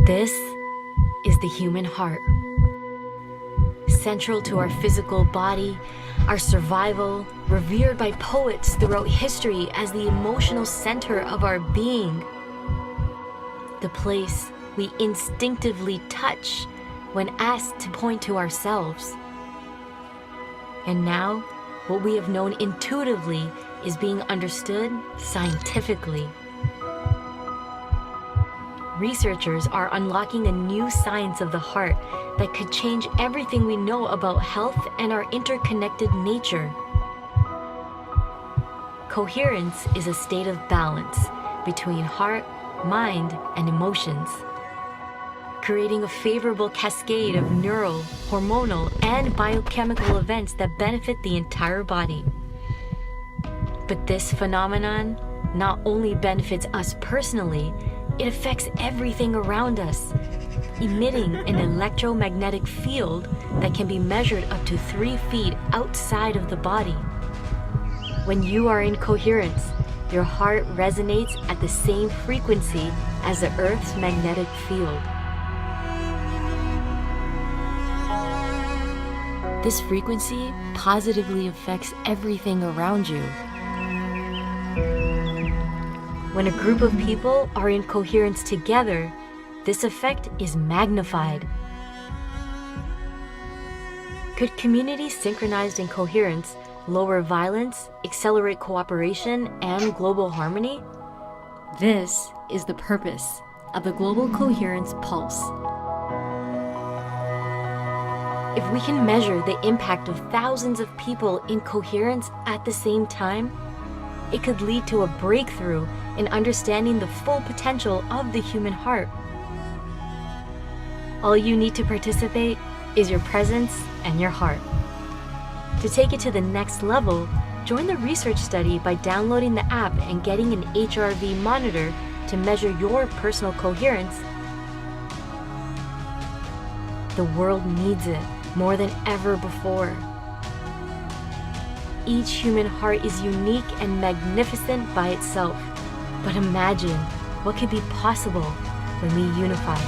This is the human heart. Central to our physical body, our survival, revered by poets throughout history as the emotional center of our being. The place we instinctively touch when asked to point to ourselves. And now, what we have known intuitively is being understood scientifically. Researchers are unlocking a new science of the heart that could change everything we know about health and our interconnected nature. Coherence is a state of balance between heart, mind, and emotions, creating a favorable cascade of neural, hormonal, and biochemical events that benefit the entire body. But this phenomenon not only benefits us personally, it affects everything around us, emitting an electromagnetic field that can be measured up to 3 feet outside of the body. When you are in coherence, your heart resonates at the same frequency as the Earth's magnetic field. This frequency positively affects everything around you. When a group of people are in coherence together, this effect is magnified. Could communities synchronized in coherence lower violence, accelerate cooperation, and global harmony? This is the purpose of the Global Coherence Pulse. If we can measure the impact of thousands of people in coherence at the same time, it could lead to a breakthrough in understanding the full potential of the human heart. All you need to participate is your presence and your heart. To take it to the next level, join the research study by downloading the app and getting an HRV monitor to measure your personal coherence. The world needs it more than ever before. Each human heart is unique and magnificent by itself. But imagine what could be possible when we unify.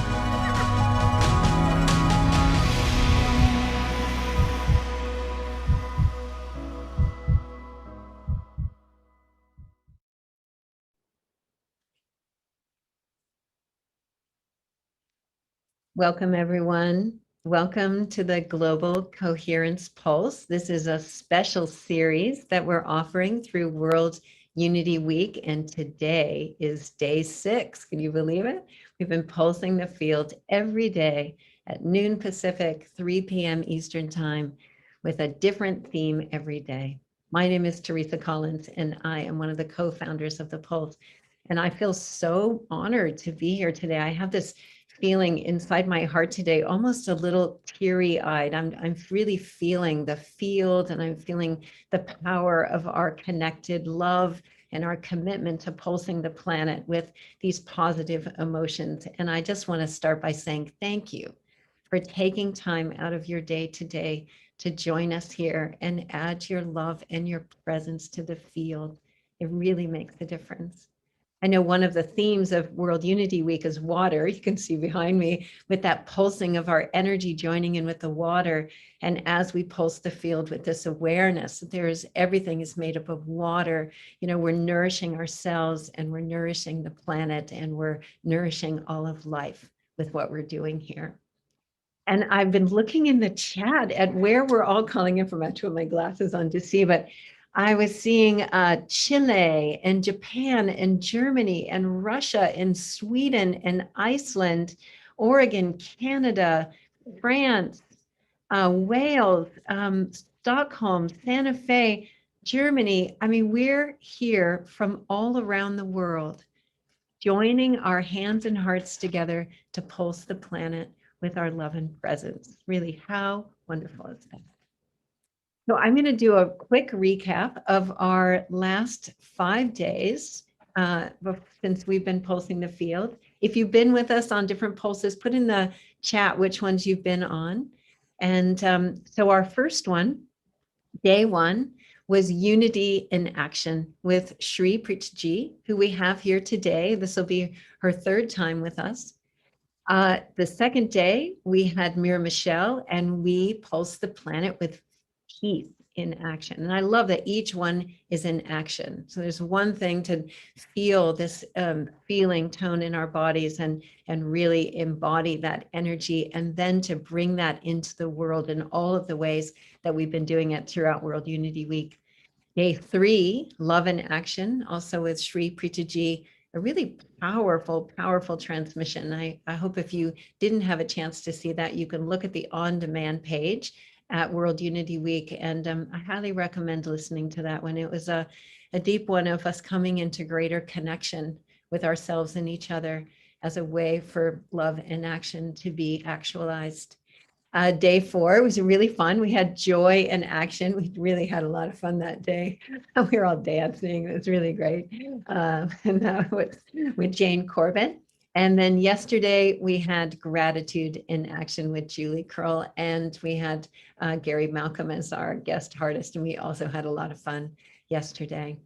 Welcome, everyone. Welcome to the Global Coherence Pulse. This is a special series that we're offering through World Unity Week, and today is day 6. Can you believe it? We've been pulsing the field every day at noon Pacific, 3 p.m. Eastern Time, with a different theme every day. My name is Teresa Collins, and I am one of the co-founders of the Pulse. And I feel so honored to be here today. I have this feeling inside my heart today, almost a little teary-eyed. I'm really feeling the field, and I'm feeling the power of our connected love and our commitment to pulsing the planet with these positive emotions. And I just want to start by saying thank you for taking time out of your day today to join us here and add your love and your presence to the field. It really makes a difference. I know one of the themes of World Unity Week is water. You can see behind me with that pulsing of our energy joining in with the water. And as we pulse the field with this awareness, everything is made up of water. You know, we're nourishing ourselves and we're nourishing the planet and we're nourishing all of life with what we're doing here. And I've been looking in the chat at where we're all calling in from. I have to put my glasses on to see, but I was seeing Chile and Japan and Germany and Russia and Sweden and Iceland, Oregon, Canada, France, Wales, Stockholm, Santa Fe, Germany. I mean, we're here from all around the world, joining our hands and hearts together to pulse the planet with our love and presence. Really, how wonderful is that? So I'm going to do a quick recap of our last 5 days since we've been pulsing the field. If you've been with us on different pulses, put in the chat which ones you've been on. And so our first one, day 1, was Unity in Action with Preethaji, who we have here today. This will be her 3rd time with us. The second day, we had Mira Michelle, and we pulsed the planet with peace in action. And I love that each one is in action. So there's one thing to feel this feeling tone in our bodies and really embody that energy, and then to bring that into the world in all of the ways that we've been doing it throughout World Unity Week. Day 3, Love in Action, also with Sri Preethaji, a really powerful, powerful transmission. I hope if you didn't have a chance to see that, you can look at the on-demand page at World Unity Week, and I highly recommend listening to that one. It was a deep one of us coming into greater connection with ourselves and each other as a way for love and action to be actualized. Day 4 was really fun. We had joy and action. We really had a lot of fun that day. We were all dancing. It was really great. And that was with Jane Corbett. And then yesterday we had gratitude in action with Julie Curl, and we had Gary Malcolm as our guest artist. And we also had a lot of fun yesterday.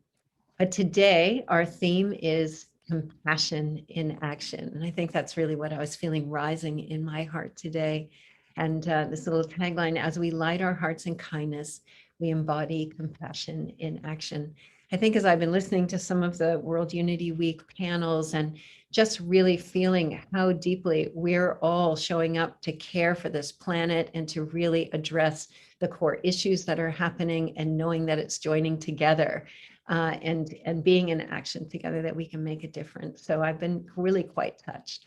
But today our theme is compassion in action. And I think that's really what I was feeling rising in my heart today. And this little tagline, as we light our hearts in kindness, we embody compassion in action. I think as I've been listening to some of the World Unity Week panels and just really feeling how deeply we're all showing up to care for this planet and to really address the core issues that are happening, and knowing that it's joining together and being in action together, that we can make a difference. So I've been really quite touched.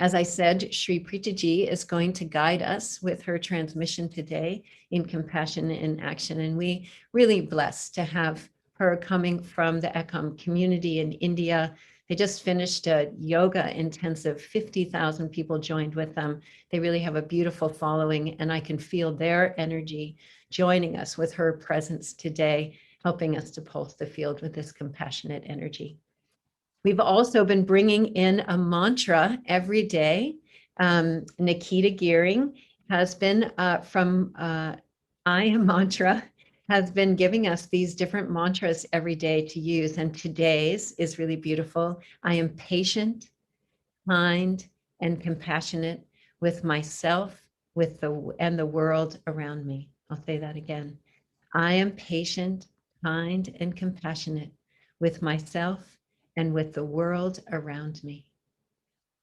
As I said, Sri Preethaji is going to guide us with her transmission today in Compassion in Action. And we really blessed to have her coming from the Ekam community in India. They just finished a yoga intensive. 50,000 people joined with them. They really have a beautiful following, and I can feel their energy joining us with her presence today, helping us to pulse the field with this compassionate energy. We've also been bringing in a mantra every day. Nikita Gearing has been from I Am Mantra, has been giving us these different mantras every day to use. And today's is really beautiful. I am patient, kind, and compassionate with myself, with the world around me. I'll say that again. I am patient, kind, and compassionate with myself and with the world around me.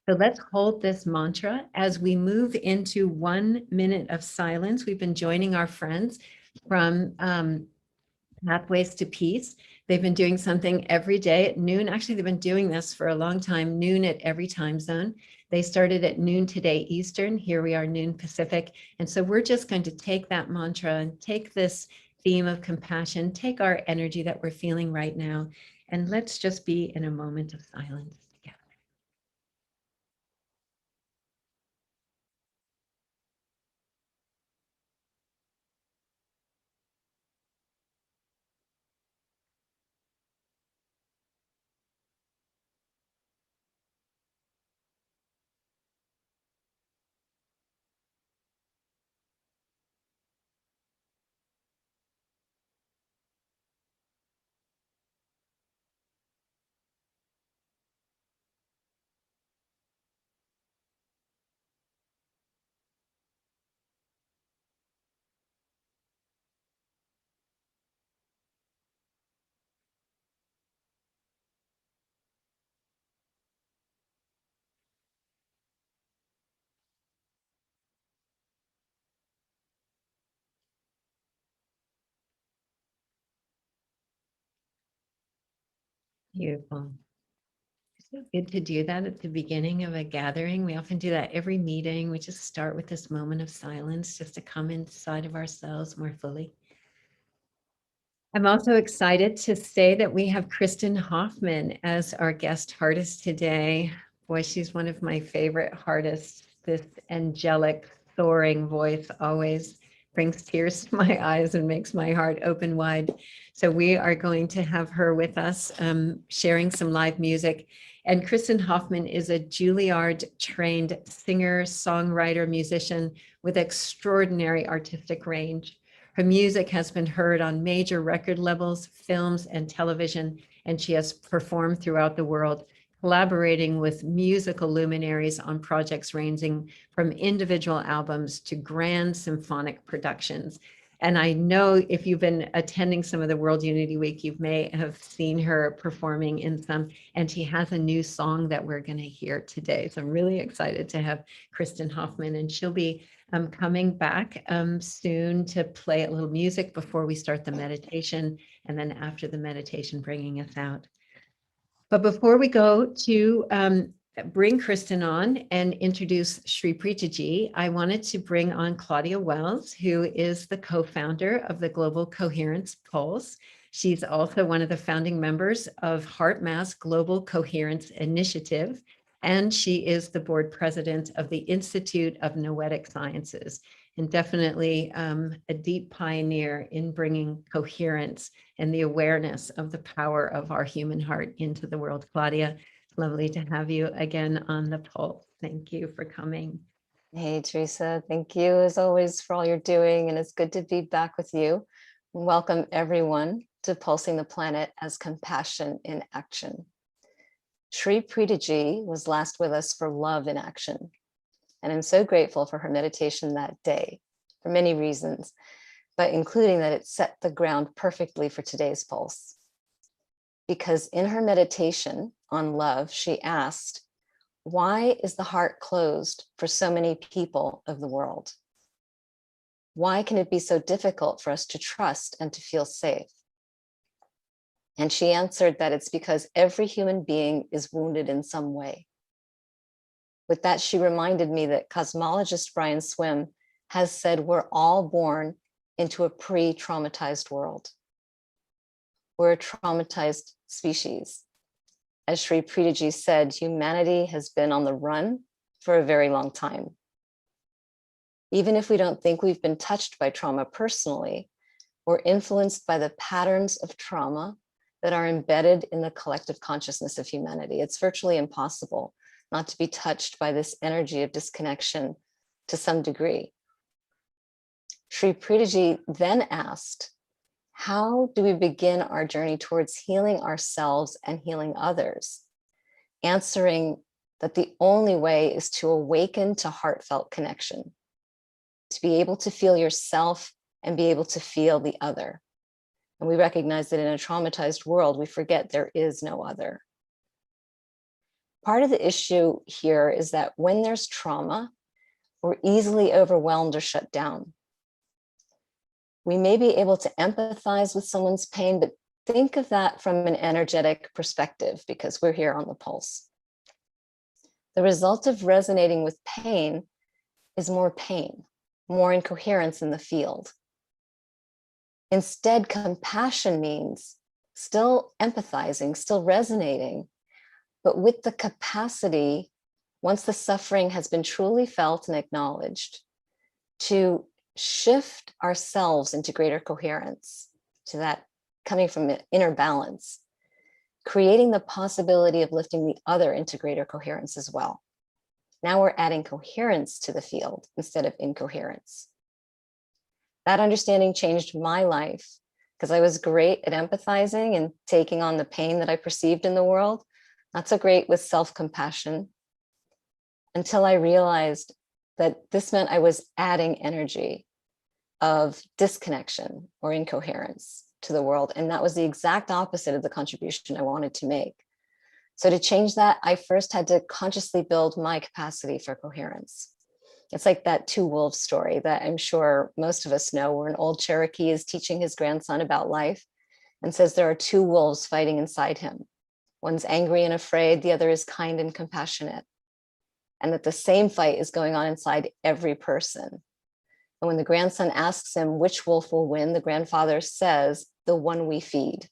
So let's hold this mantra as we move into 1 minute of silence. We've been joining our friends from Pathways to Peace. They've been doing something every day at noon. Actually, they've been doing this for a long time, noon at every time zone. They started at noon today Eastern. Here we are, noon Pacific. And so we're just going to take that mantra and take this theme of compassion, take our energy that we're feeling right now, and let's just be in a moment of silence together. Beautiful. So good to do that at the beginning of a gathering. We often do that every meeting. We just start with this moment of silence just to come inside of ourselves more fully. I'm also excited to say that we have Kristin Hoffman as our guest artist today. Boy, she's one of my favorite artists. This angelic, soaring voice always brings tears to my eyes and makes my heart open wide. So we are going to have her with us, sharing some live music. And Kristin Hoffman is a Juilliard-trained singer, songwriter, musician with extraordinary artistic range. Her music has been heard on major record labels, films, and television, and she has performed throughout the world, collaborating with musical luminaries on projects ranging from individual albums to grand symphonic productions. And I know if you've been attending some of the World Unity Week, you may have seen her performing in some, and she has a new song that we're going to hear today. So I'm really excited to have Kristin Hoffman, and she'll be coming back soon to play a little music before we start the meditation, and then after the meditation, bringing us out. But before we go to bring Kristin on and introduce Sri Preethaji, I wanted to bring on Claudia Wells, who is the co-founder of the Global Coherence Pulse. She's also one of the founding members of HeartMath's Global Coherence Initiative, and she is the board president of the Institute of Noetic Sciences, and definitely a deep pioneer in bringing coherence and the awareness of the power of our human heart into the world. Claudia, lovely to have you again on the Pulse. Thank you for coming. Hey, Teresa, thank you as always for all you're doing, and it's good to be back with you. Welcome everyone to Pulsing the Planet as Compassion in Action. Sri Preethaji was last with us for Love in Action, and I'm so grateful for her meditation that day for many reasons, but including that it set the ground perfectly for today's Pulse. Because in her meditation on love, she asked, why is the heart closed for so many people of the world? Why can it be so difficult for us to trust and to feel safe? And she answered that it's because every human being is wounded in some way. With that, she reminded me that cosmologist Brian Swim has said we're all born into a pre-traumatized world. We're a traumatized species. As Sri Preethaji said, humanity has been on the run for a very long time. Even if we don't think we've been touched by trauma personally, we're influenced by the patterns of trauma that are embedded in the collective consciousness of humanity. It's virtually impossible not to be touched by this energy of disconnection to some degree. Sri Preethaji then asked, how do we begin our journey towards healing ourselves and healing others? Answering that the only way is to awaken to heartfelt connection, to be able to feel yourself and be able to feel the other. And we recognize that in a traumatized world, we forget there is no other. Part of the issue here is that when there's trauma, we're easily overwhelmed or shut down. We may be able to empathize with someone's pain, but think of that from an energetic perspective, because we're here on the Pulse. The result of resonating with pain is more pain, more incoherence in the field. Instead, compassion means still empathizing, still resonating, but with the capacity, once the suffering has been truly felt and acknowledged, to shift ourselves into greater coherence, to that coming from inner balance, creating the possibility of lifting the other into greater coherence as well. Now we're adding coherence to the field instead of incoherence. That understanding changed my life because I was great at empathizing and taking on the pain that I perceived in the world, not so great with self-compassion, until I realized that this meant I was adding energy of disconnection or incoherence to the world. And that was the exact opposite of the contribution I wanted to make. So to change that, I first had to consciously build my capacity for coherence. It's like that two wolves story that I'm sure most of us know, where an old Cherokee is teaching his grandson about life and says there are two wolves fighting inside him. One's angry and afraid, the other is kind and compassionate. And that the same fight is going on inside every person. And when the grandson asks him which wolf will win, the grandfather says, the one we feed.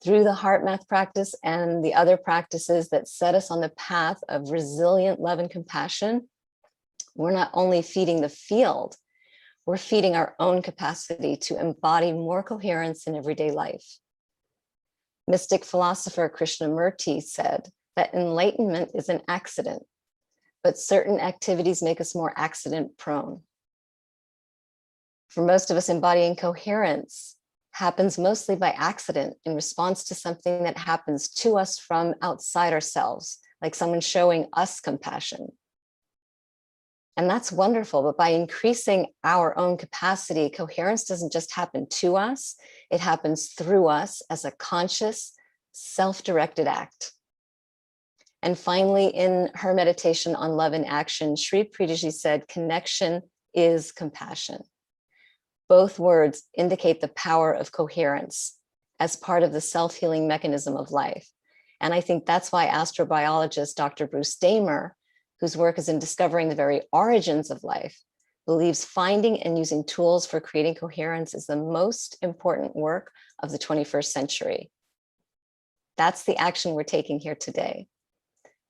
Through the heart math practice and the other practices that set us on the path of resilient love and compassion, we're not only feeding the field, we're feeding our own capacity to embody more coherence in everyday life. Mystic philosopher Krishnamurti said that enlightenment is an accident, but certain activities make us more accident prone. For most of us, embodying coherence happens mostly by accident in response to something that happens to us from outside ourselves, like someone showing us compassion. And that's wonderful, but by increasing our own capacity, coherence doesn't just happen to us, it happens through us as a conscious, self-directed act. And finally, in her meditation on love and action, Sri Preethaji said, connection is compassion. Both words indicate the power of coherence as part of the self-healing mechanism of life. And I think that's why astrobiologist Dr. Bruce Damer, whose work is in discovering the very origins of life, believes finding and using tools for creating coherence is the most important work of the 21st century. That's the action we're taking here today.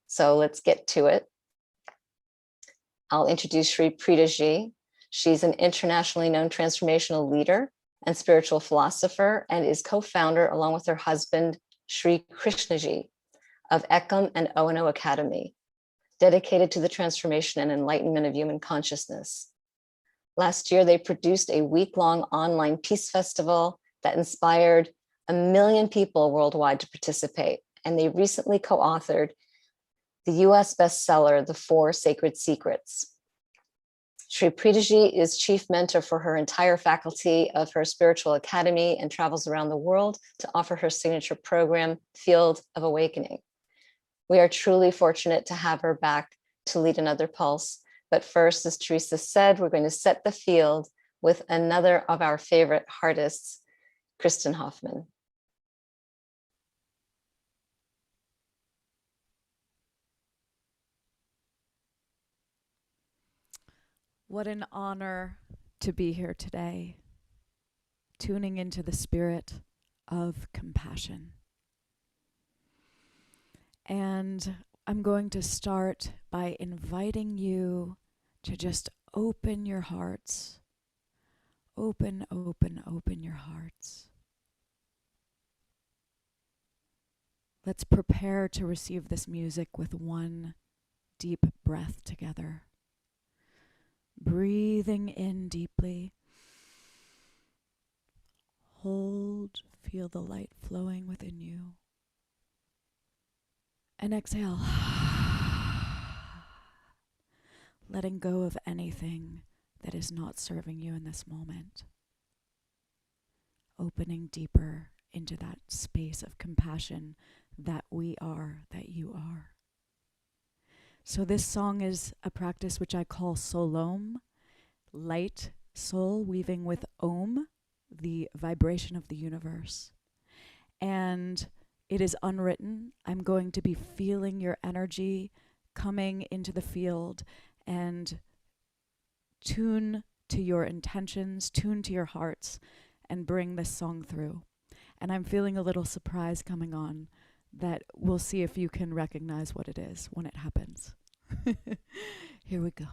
So let's get to it. I'll introduce Sri Preethaji. She's an internationally known transformational leader and spiritual philosopher, and is co-founder, along with her husband, Sri Krishnaji, of Ekam and O&O Academy, dedicated to the transformation and enlightenment of human consciousness. Last year, they produced a week-long online peace festival that inspired 1 million people worldwide to participate. And they recently co-authored the US bestseller, The 4 Sacred Secrets. Sri Preethaji is chief mentor for her entire faculty of her spiritual academy and travels around the world to offer her signature program, Field of Awakening. We are truly fortunate to have her back to lead another pulse. But first, as Teresa said, we're going to set the field with another of our favorite artists, Kristin Hoffman. What an honor to be here today, tuning into the spirit of compassion. And I'm going to start by inviting you to just open your hearts. Open your hearts. Let's prepare to receive this music with one deep breath together. Breathing in deeply. Hold, feel the light flowing within you. And exhale. Letting go of anything that is not serving you in this moment. Opening deeper into that space of compassion that we are, that you are. So this song is a practice which I call Solom, light soul weaving with Om, the vibration of the universe. And it is unwritten. I'm going to be feeling your energy coming into the field, and tune to your intentions, tune to your hearts, and bring this song through. And I'm feeling a little surprise coming on that we'll see if you can recognize what it is when it happens. Here we go.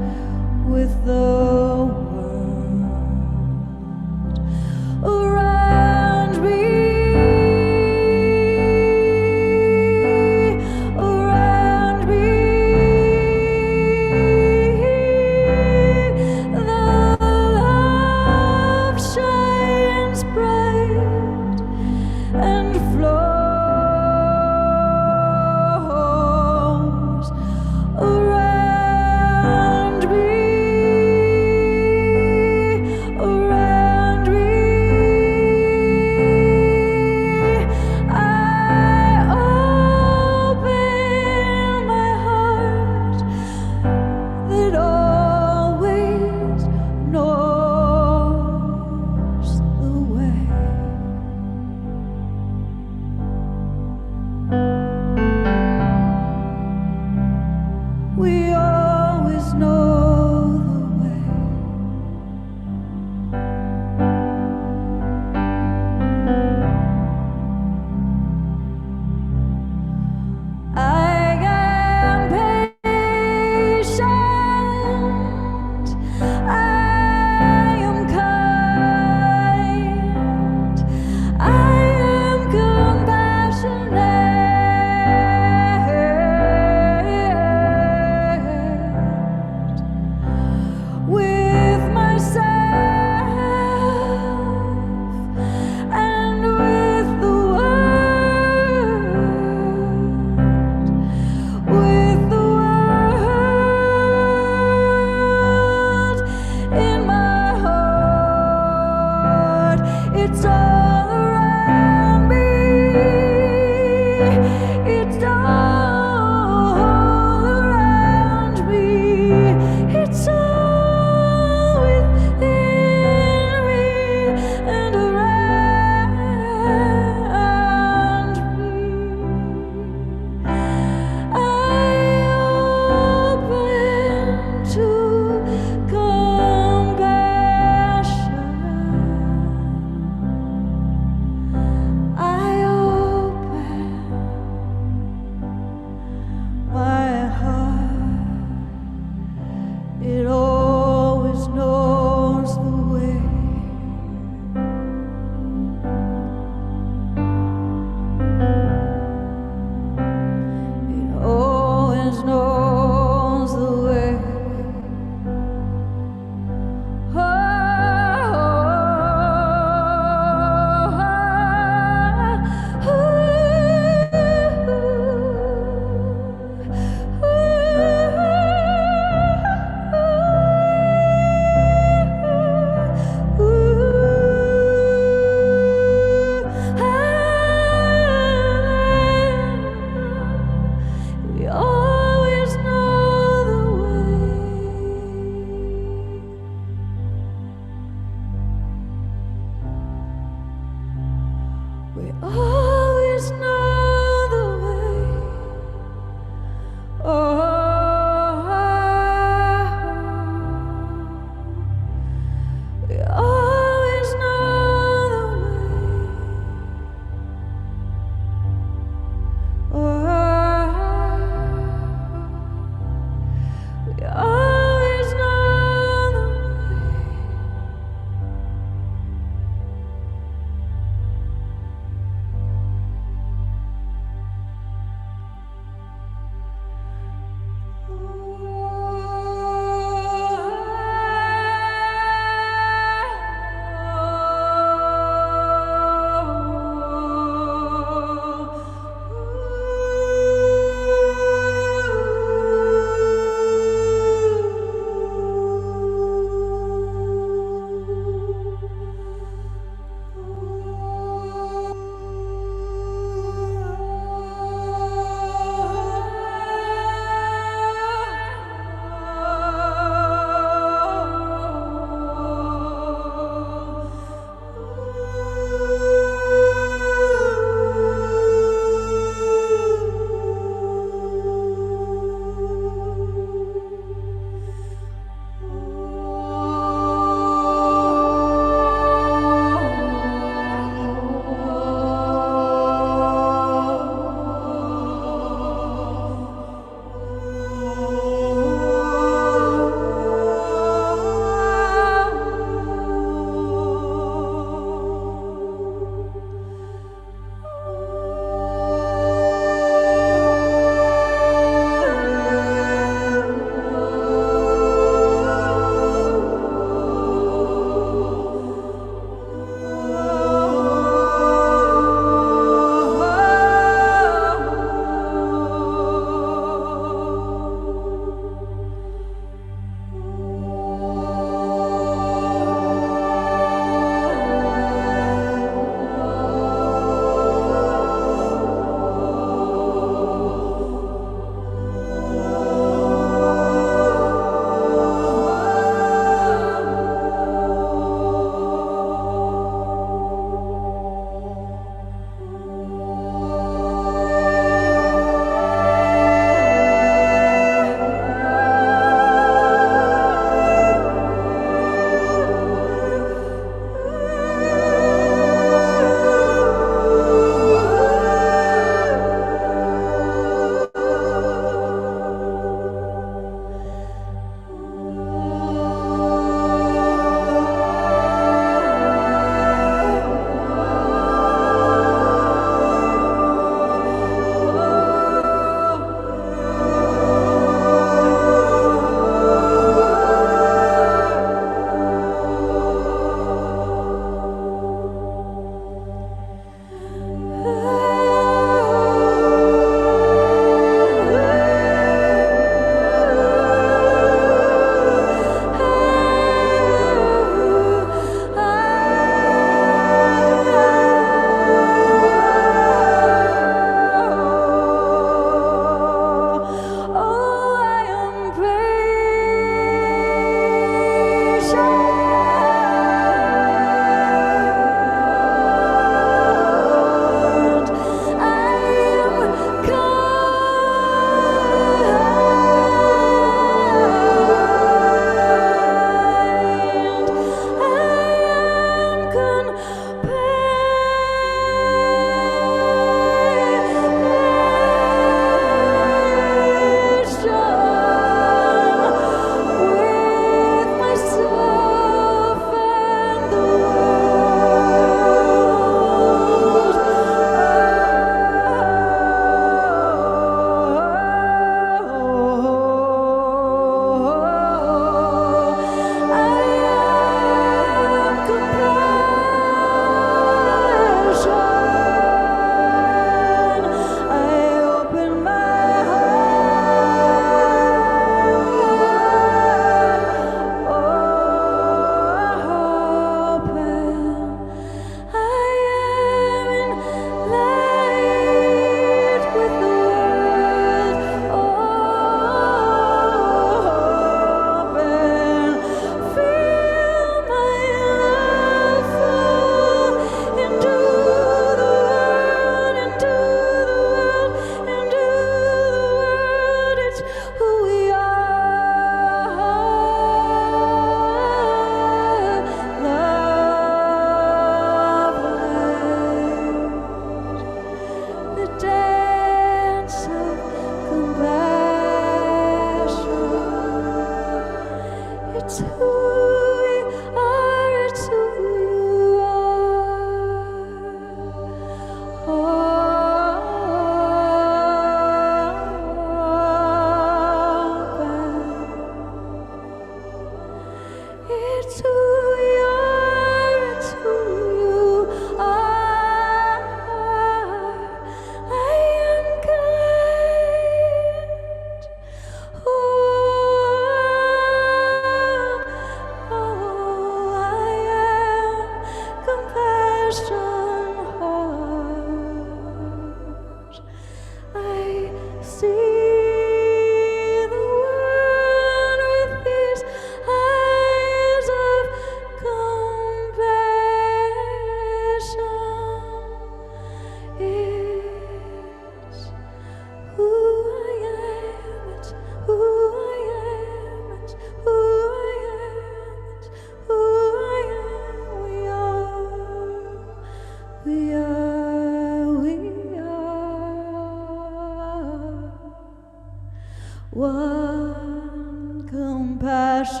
one compassion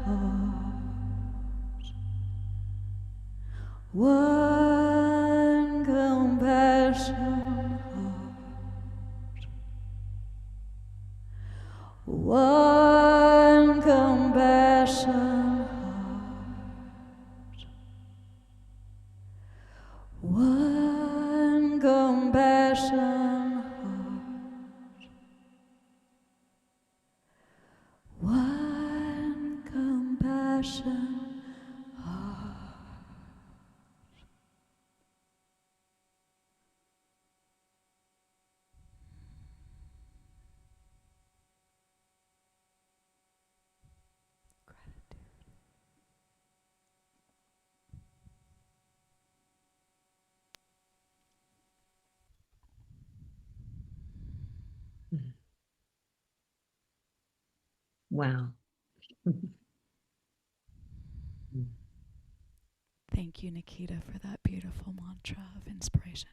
heart, one compassion heart, one compassion heart, one compassion heart, one compassion heart. Wow. Thank you, Nikita, for that beautiful mantra of inspiration.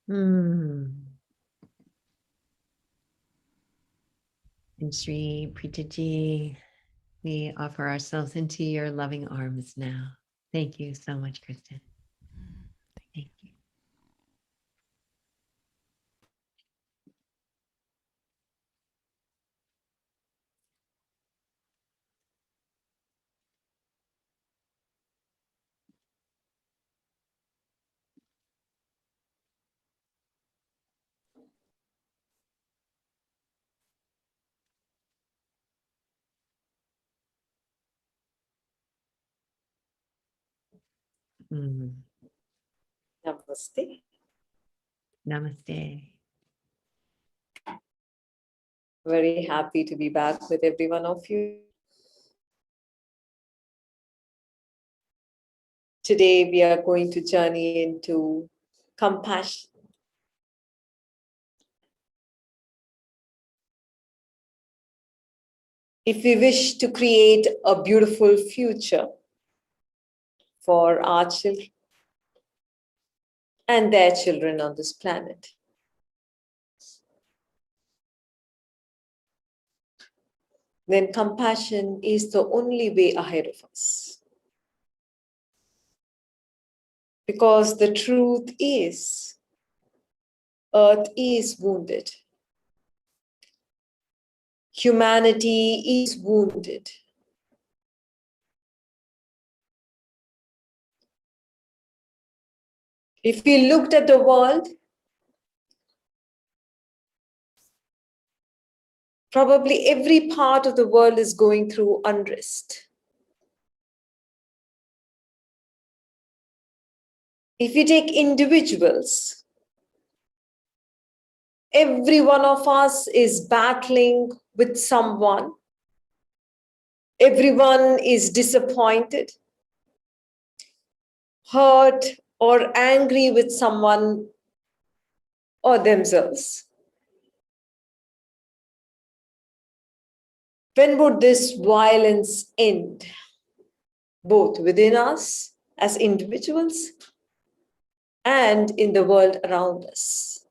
And Sri Preethaji, we offer ourselves into your loving arms now. Thank you so much, Kristin. Thank you. Namaste. Namaste. Very happy to be back with every one of you. Today we are going to journey into compassion. If we wish to create a beautiful future for our children and their children on this planet, then compassion is the only way ahead of us. Because the truth is, Earth is wounded. Humanity is wounded. If we looked at the world, probably every part of the world is going through unrest. If we take individuals, every one of us is battling with someone. Everyone is disappointed, hurt, or angry with someone or themselves. When would this violence end? Both within us as individuals and in the world around us.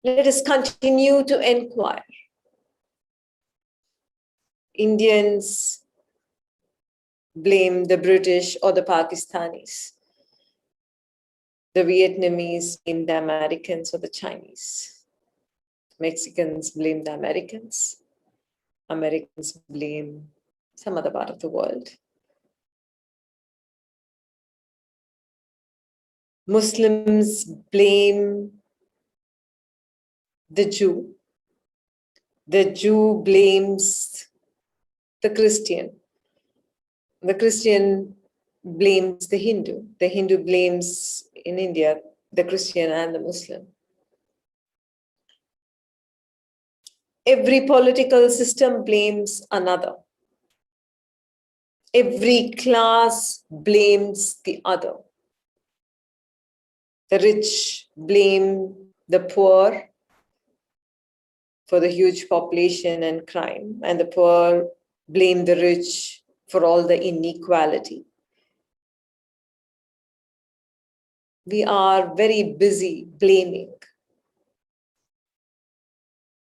Let us continue to inquire. Indians blame the British or the Pakistanis. The Vietnamese blame the Americans or the Chinese. Mexicans blame the Americans. Americans blame some other part of the world. Muslims blame the Jew. The Jew blames the Christian. The Christian blames the Hindu. The Hindu blames, in India, the Christian and the Muslim. Every political system blames another. Every class blames the other. The rich blame the poor. for the huge population and crime, and the poor blame the rich for all the inequality. We are very busy blaming,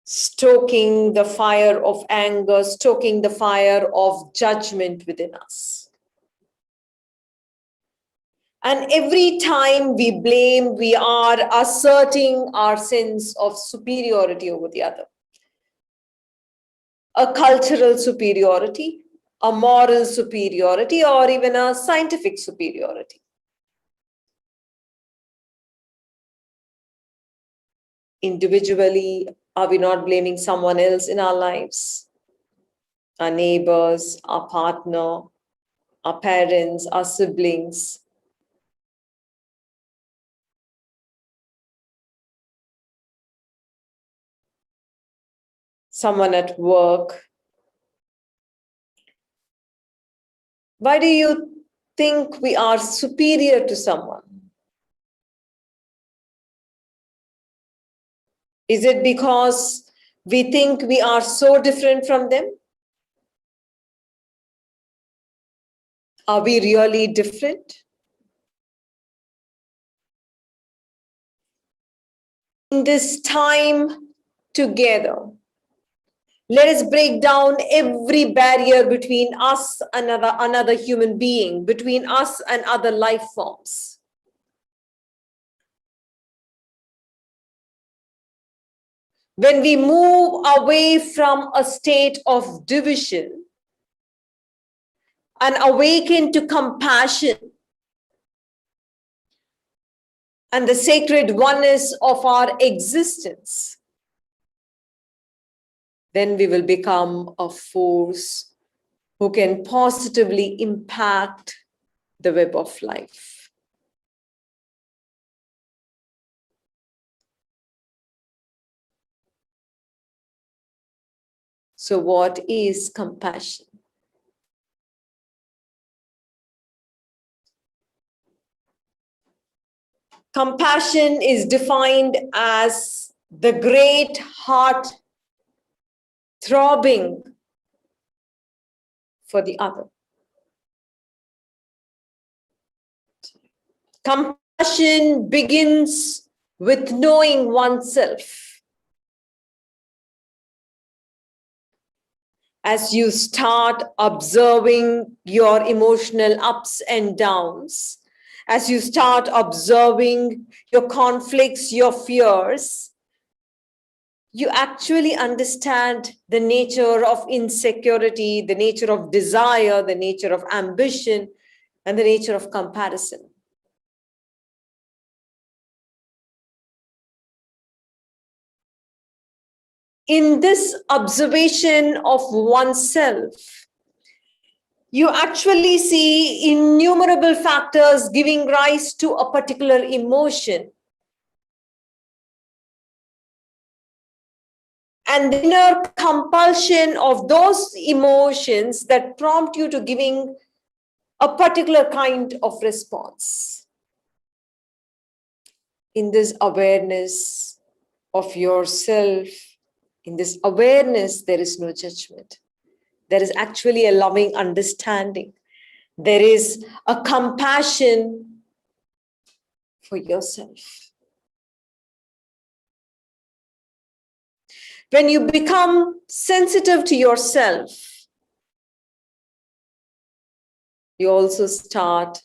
stoking the fire of anger, stoking the fire of judgment within us. And every time we blame, we are asserting our sense of superiority over the other. A cultural superiority, a moral superiority, or even a scientific superiority. Individually, are we not blaming someone else in our lives? Our neighbors, our partner, our parents, our siblings. Someone at work. Why do you think we are superior to someone? Is it because we think we are so different from them? Are we really different? In this time together, let us break down every barrier between us and another human being, between us and other life forms. When we move away from a state of division and awaken to compassion and the sacred oneness of our existence, then we will become a force who can positively impact the web of life. So what is compassion? Compassion is defined as the great heart throbbing for the other. Compassion begins with knowing oneself. As you start observing your emotional ups and downs, as you start observing your conflicts, your fears, you actually understand the nature of insecurity, the nature of desire, the nature of ambition, and the nature of comparison. In this observation of oneself, you actually see innumerable factors giving rise to a particular emotion. And the inner compulsion of those emotions that prompt you to giving a particular kind of response. In this awareness of yourself, in this awareness, there is no judgment. There is actually a loving understanding. There is a compassion for yourself. When you become sensitive to yourself, you also start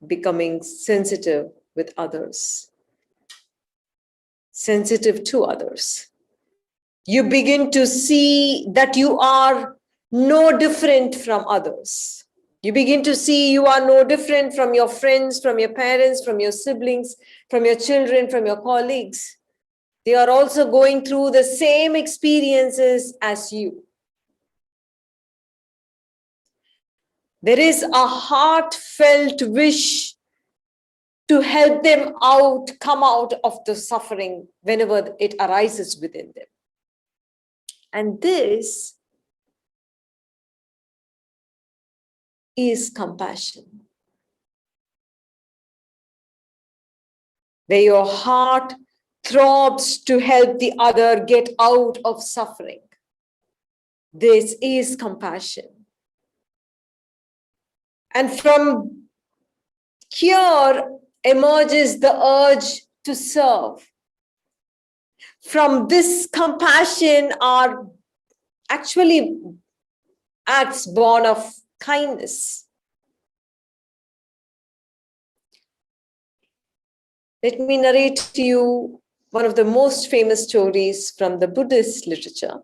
becoming sensitive with others, sensitive to others. You begin to see that you are no different from others. You begin to see you are no different from your friends, from your parents, from your siblings, from your children, from your colleagues. They are also going through the same experiences as you. There is a heartfelt wish to help them out, come out of the suffering whenever it arises within them. And this is compassion. Where your heart throbs to help the other get out of suffering. This is compassion. And from here emerges the urge to serve. From this compassion are actually acts born of kindness. Let me narrate to you one of the most famous stories from the Buddhist literature.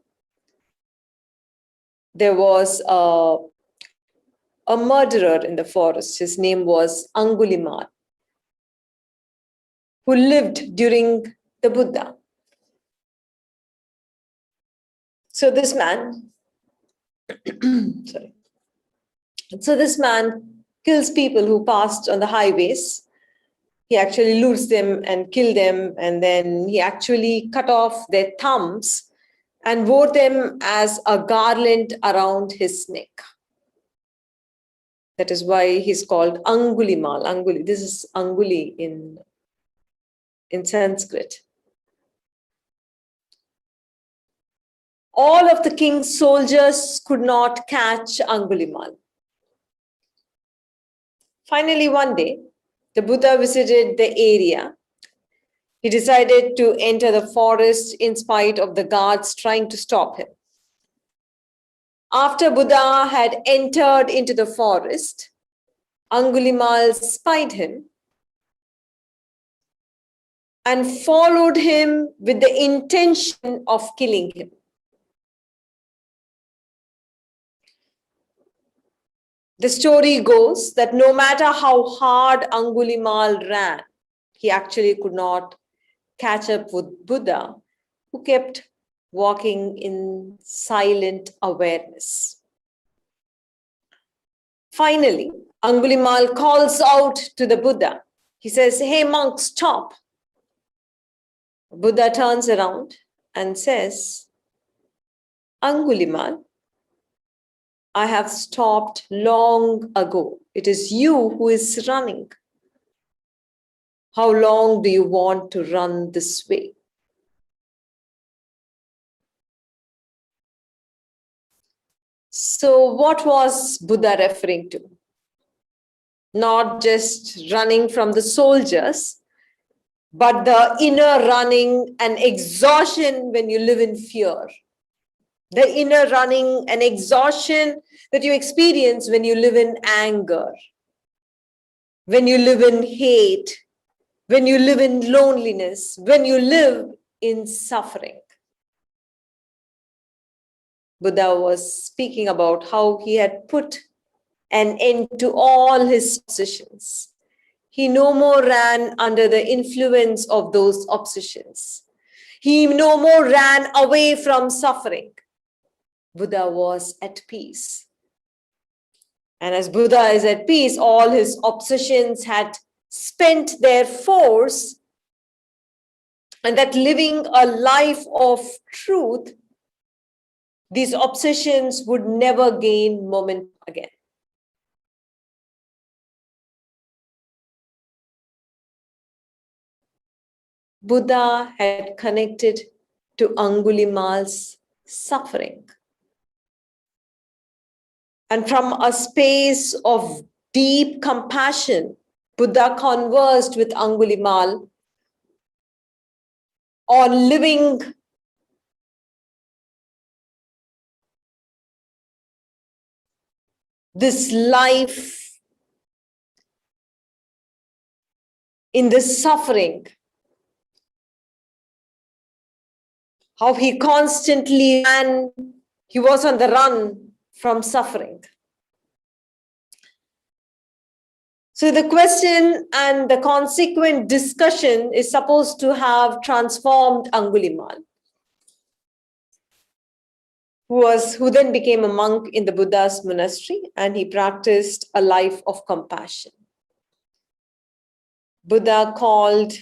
There was a murderer in the forest. His name was Angulimal, who lived during the Buddha. So this man, sorry. So this man kills people who passed on the highways. He actually lures them and kill them, and then he actually cut off their thumbs and wore them as a garland around his neck. That is why he's called Angulimal. Anguli. This is Anguli in Sanskrit. All of the king's soldiers could not catch Angulimal. Finally, one day, the Buddha visited the area. He decided to enter the forest in spite of the guards trying to stop him. After Buddha had entered into the forest, Angulimal spied him and followed him with the intention of killing him. The story goes that no matter how hard Angulimal ran, he actually could not catch up with Buddha, who kept walking in silent awareness. Finally, Angulimal calls out to the Buddha. He says, "Hey monk, stop." Buddha turns around and says, "Angulimal, I have stopped long ago. It is you who is running. How long do you want to run this way?" So what was Buddha referring to? Not just running from the soldiers, but the inner running and exhaustion when you live in fear. The inner running and exhaustion that you experience when you live in anger, when you live in hate, when you live in loneliness, when you live in suffering. Buddha was speaking about how he had put an end to all his obsessions. He no more ran under the influence of those obsessions. He no more ran away from suffering. Buddha was at peace. And as Buddha is at peace, all his obsessions had spent their force, and that living a life of truth, these obsessions would never gain momentum again. Buddha had connected to Angulimal's suffering. And from a space of deep compassion, Buddha conversed with Angulimal on living this life in this suffering. How he constantly ran, he was on the run from suffering. So the question and the consequent discussion is supposed to have transformed Angulimal, who then became a monk in the Buddha's monastery, and he practiced a life of compassion. Buddha called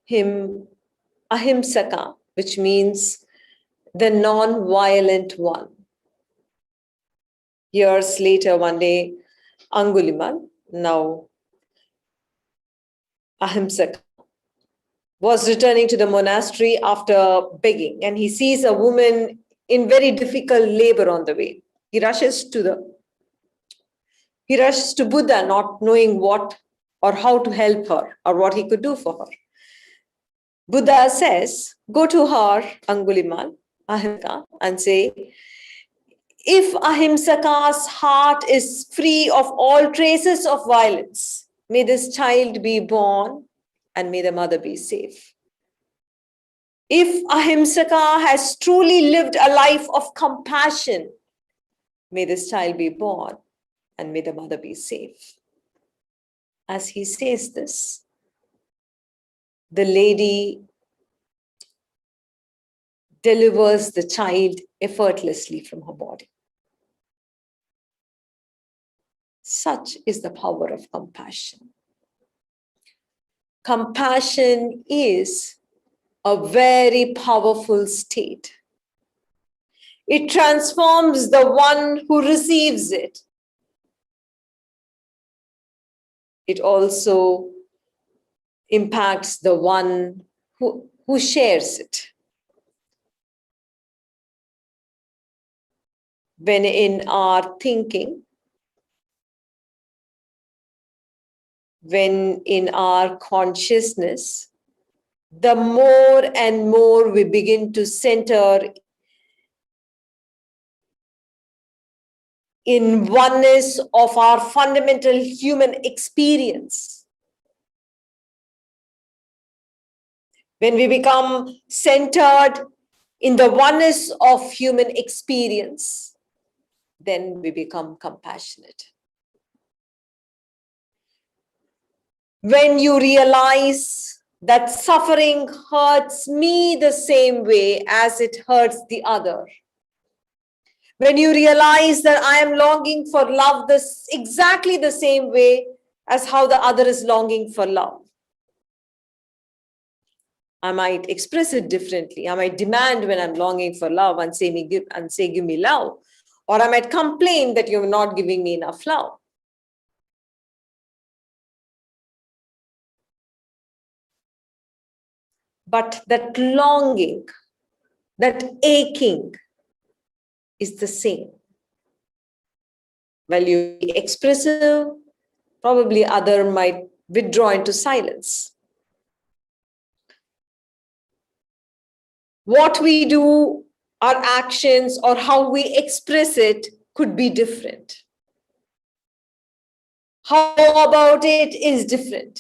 him Ahimsaka, which means the non-violent one. Years later, one day, Angulimal, now Ahimsaka, was returning to the monastery after begging, and he sees a woman in very difficult labor on the way. He rushes to Buddha, not knowing what or how to help her or what he could do for her. Buddha says, go to her, Angulimal, Ahimsa, and say, if Ahimsaka's heart is free of all traces of violence, may this child be born and may the mother be safe. If Ahimsaka has truly lived a life of compassion, may this child be born and may the mother be safe. As he says this, the lady delivers the child effortlessly from her body. Such is the power of compassion. Compassion is a very powerful state. It transforms the one who receives it. It also impacts the one who shares it. When in our thinking, when in our consciousness, the more and more we begin to center in oneness of our fundamental human experience. When we become centered in the oneness of human experience, then we become compassionate. When you realize that suffering hurts me the same way as it hurts the other, when you realize that I am longing for love exactly the same way as how the other is longing for love, I might express it differently. I might demand when I'm longing for love and say, give me love. Or I might complain that you're not giving me enough love. But that longing, that aching is the same. While you be expressive, probably other might withdraw into silence. What we do, our actions, or how we express it could be different. How about it is different.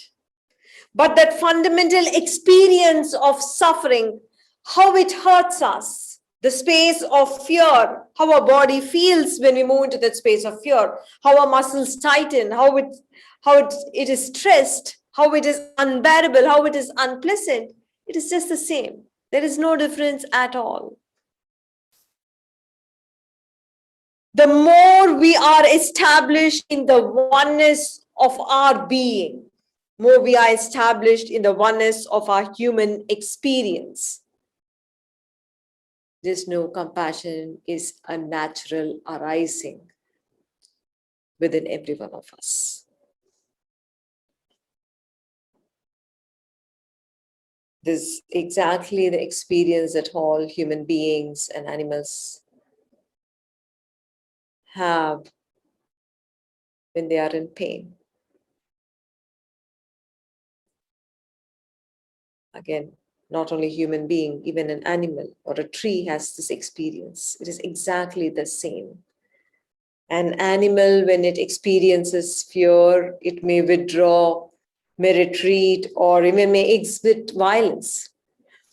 But that fundamental experience of suffering, how it hurts us, the space of fear, how our body feels when we move into that space of fear, how our muscles tighten, how it is stressed, how it is unbearable, how it is unpleasant, it is just the same. There is no difference at all. The more we are established in the oneness of our being, more we are established in the oneness of our human experience. This no compassion is a natural arising within every one of us. This is exactly the experience that all human beings and animals have when they are in pain. Again, not only human being, even an animal or a tree has this experience. It is exactly the same. An animal, when it experiences fear, it may withdraw, may retreat, or even may exhibit violence.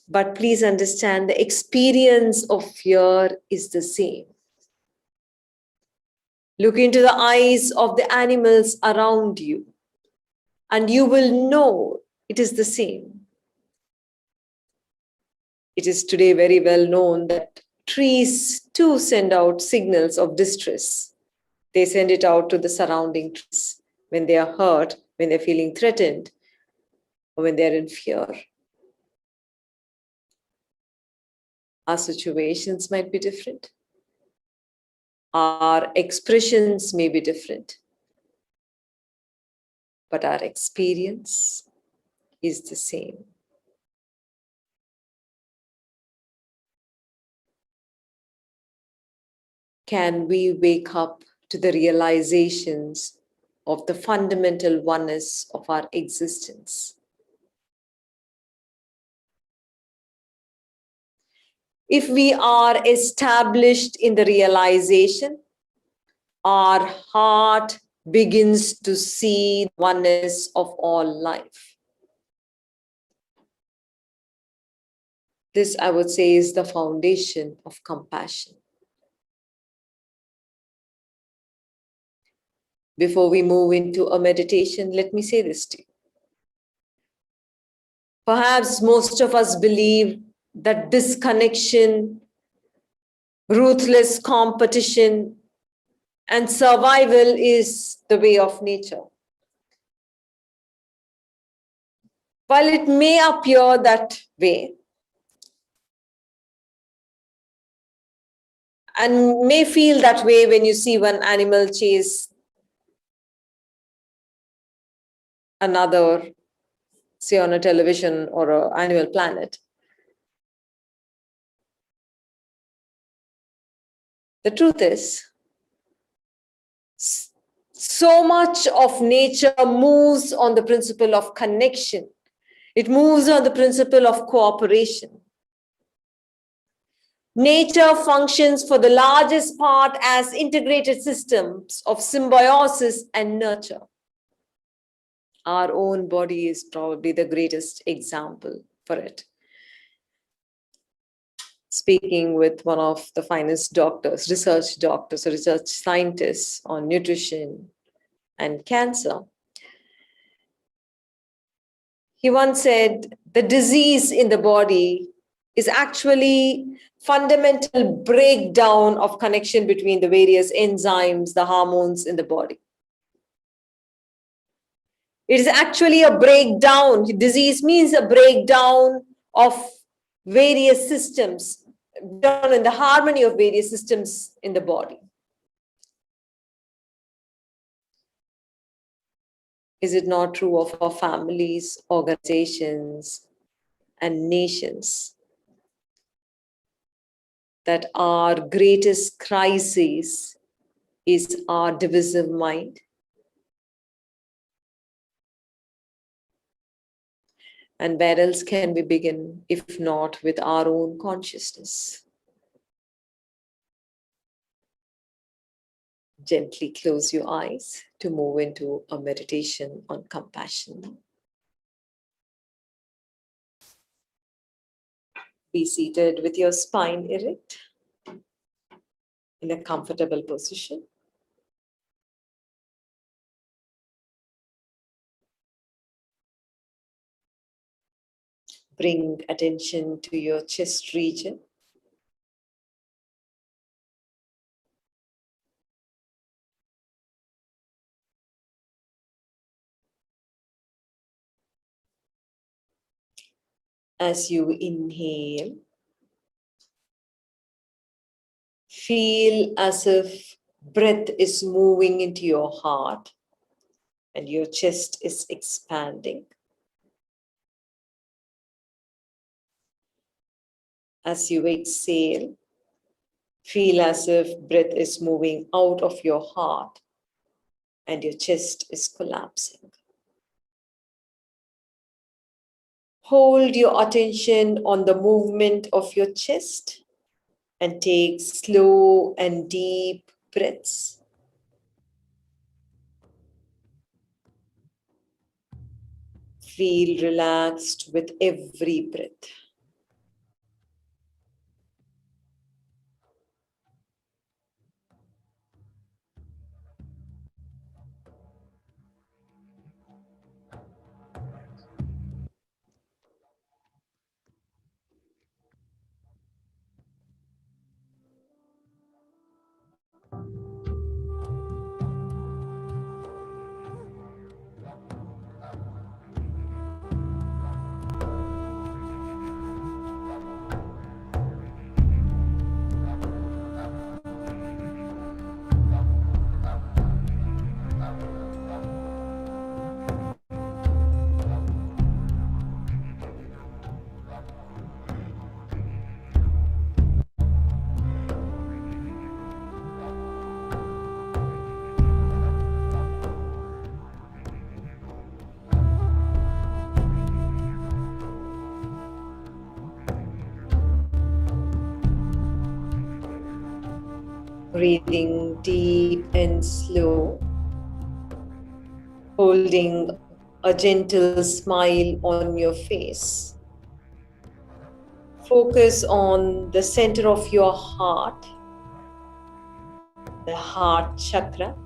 But please understand, the experience of fear is the same. Look into the eyes of the animals around you, and you will know it is the same. It is today very well known that trees too send out signals of distress. They send it out to the surrounding trees when they are hurt, when they're feeling threatened, or when they're in fear. Our situations might be different. Our expressions may be different. But our experience is the same. can we wake up to the realizations of the fundamental oneness of our existence. If we are established in the realization, our heart begins to see the oneness of all life. This, I would say, is the foundation of compassion. Before we move into a meditation, let me say this to you. Perhaps most of us believe that disconnection, ruthless competition, and survival is the way of nature. While it may appear that way, and may feel that way when you see one animal chase another, say on a television or Animal Planet. The truth is, so much of nature moves on the principle of connection. It moves on the principle of cooperation. Nature functions for the largest part as integrated systems of symbiosis and nurture. Our own body is probably the greatest example for it. Speaking with one of the finest doctors, research scientists on nutrition and cancer, he once said, the disease in the body is actually fundamental breakdown of connection between the various enzymes, the hormones in the body. It is actually a breakdown. Disease means a breakdown of various systems, down in the harmony of various systems in the body. Is it not true of our families, organizations, and nations that our greatest crisis is our divisive mind? And where else can we begin if not with our own consciousness? Gently close your eyes to move into a meditation on compassion. Be seated with your spine erect in a comfortable position. Bring attention to your chest region. As you inhale, feel as if breath is moving into your heart and your chest is expanding. As you exhale, feel as if breath is moving out of your heart and your chest is collapsing. Hold your attention on the movement of your chest and take slow and deep breaths. Feel relaxed with every breath. breathing deep and slow, holding a gentle smile on your face. Focus on the center of your heart, the heart chakra,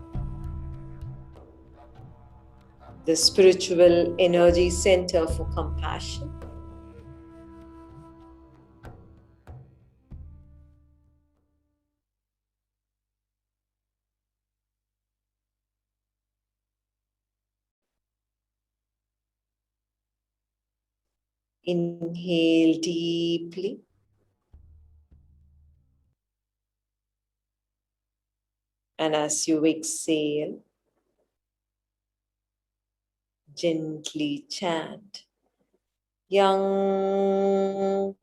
the spiritual energy center for compassion. Inhale deeply. And as you exhale, gently chant Yang.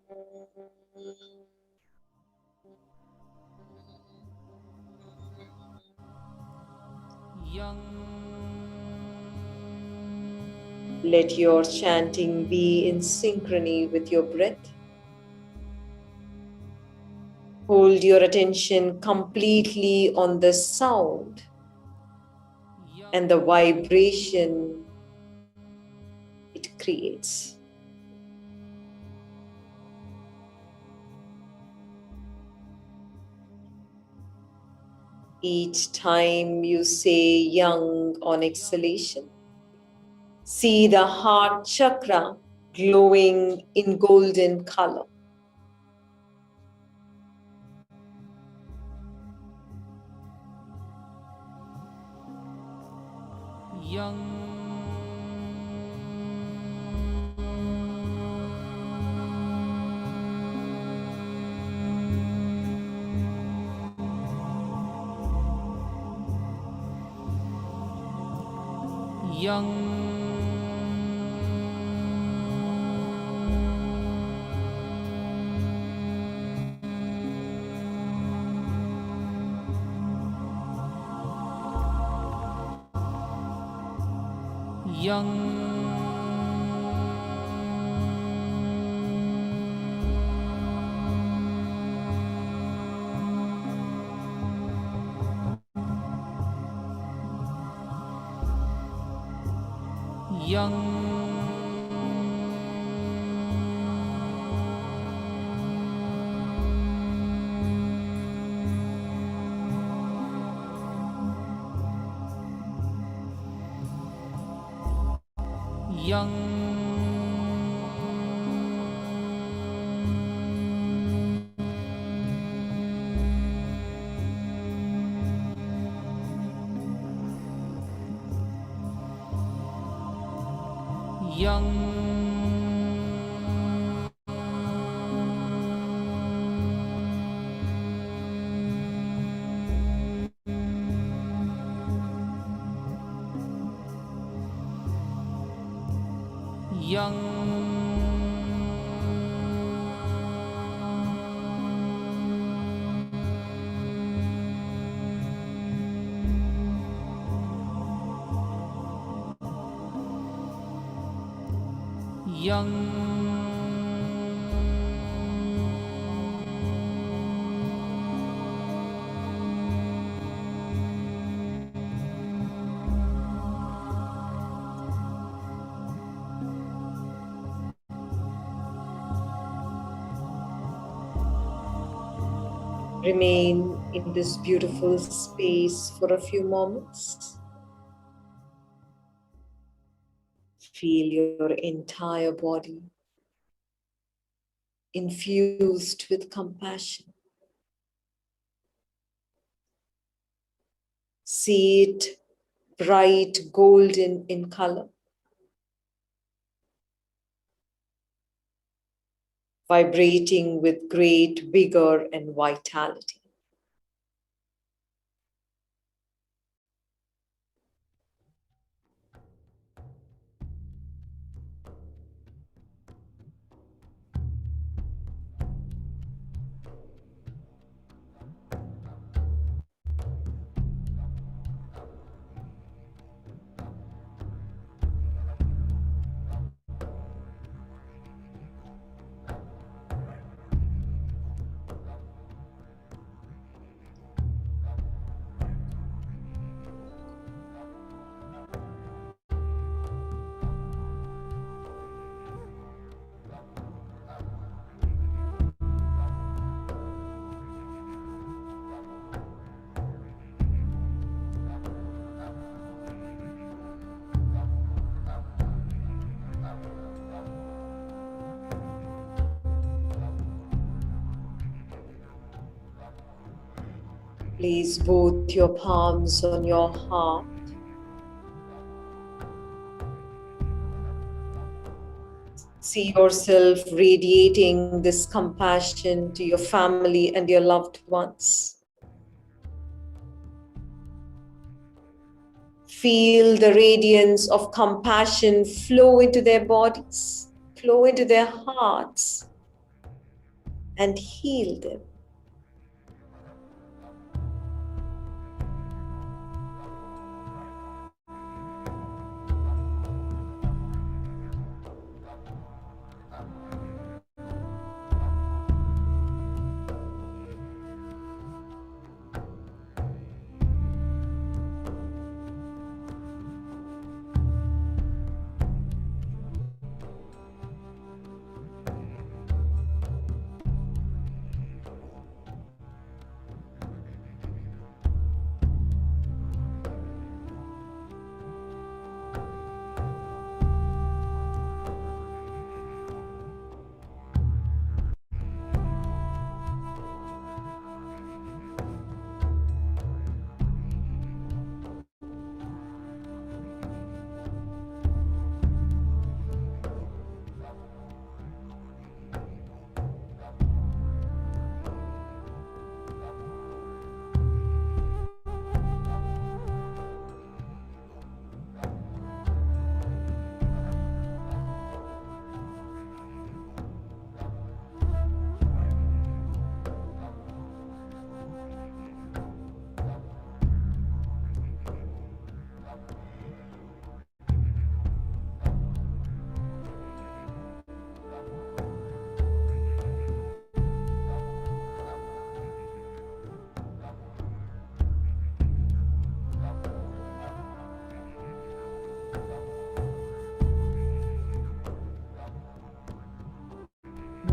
Let your chanting be in synchrony with your breath. Hold your attention completely on the sound and the vibration it creates. Each time you say Yang on exhalation, see the heart chakra glowing in golden color. Remain in this beautiful space for a few moments. Feel your entire body infused with compassion. See it bright golden in color, vibrating with great vigor and vitality. Place both your palms on your heart. See yourself radiating this compassion to your family and your loved ones. Feel the radiance of compassion flow into their bodies, flow into their hearts, and heal them.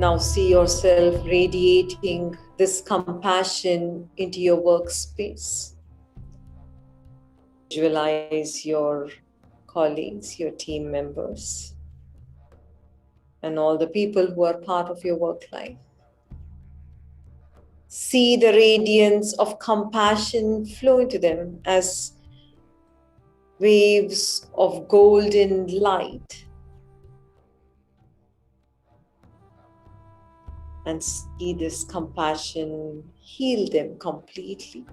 Now see yourself radiating this compassion into your workspace. Visualize your colleagues, your team members, and all the people who are part of your work life. See the radiance of compassion flow into them as waves of golden light. And see this compassion heal them completely.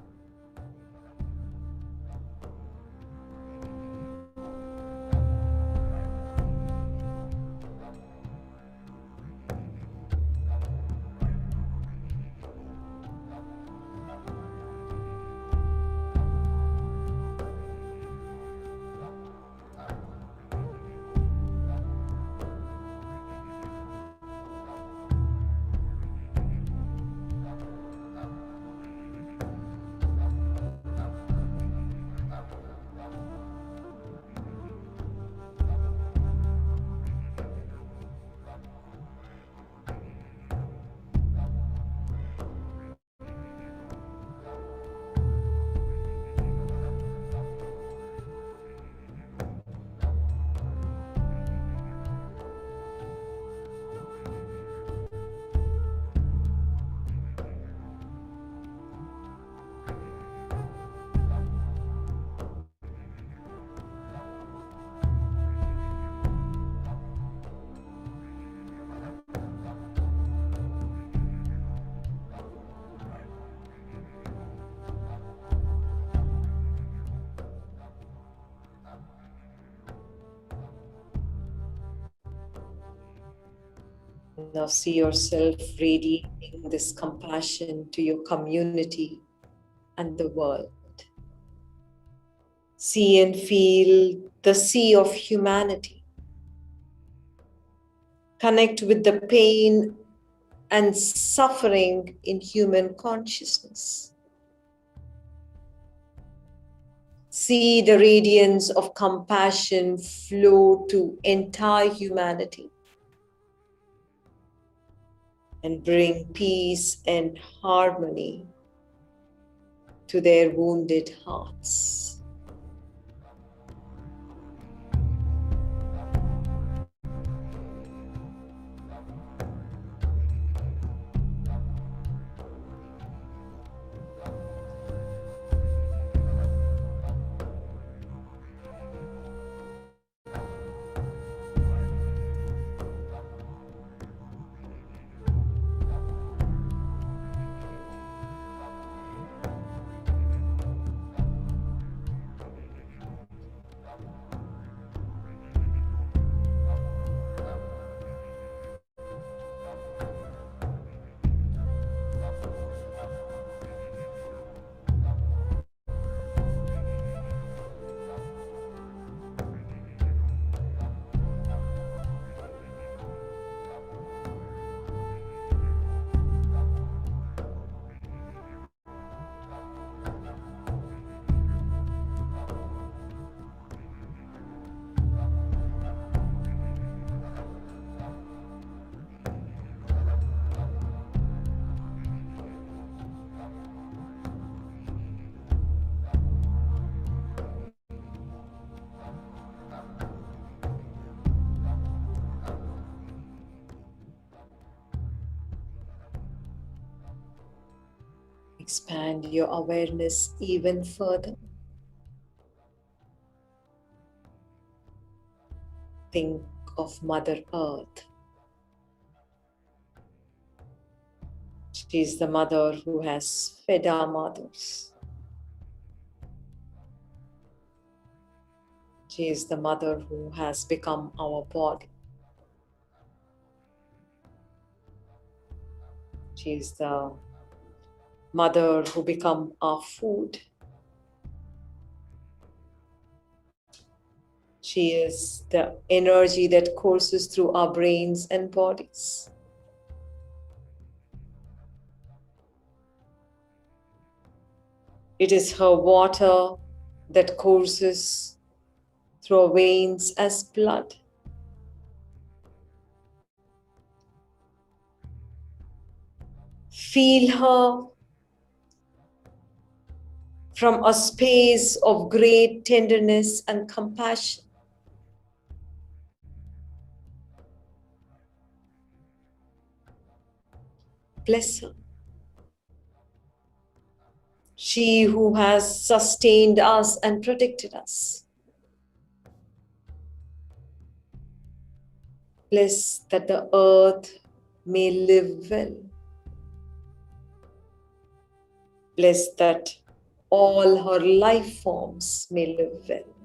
Now see yourself radiating this compassion to your community and the world. See and feel the sea of humanity. Connect with the pain and suffering in human consciousness. See the radiance of compassion flow to entire humanity and bring peace and harmony to their wounded hearts. Expand your awareness even further. Think of Mother Earth. She is the mother who has fed our mothers. She is the mother who has become our body. She is the mother who become our food. She is the energy that courses through our brains and bodies. It is her water that courses through our veins as blood. Feel her from a space of great tenderness and compassion. Bless her. She who has sustained us and protected us. Bless that the earth may live well. Bless that all her life forms may live well.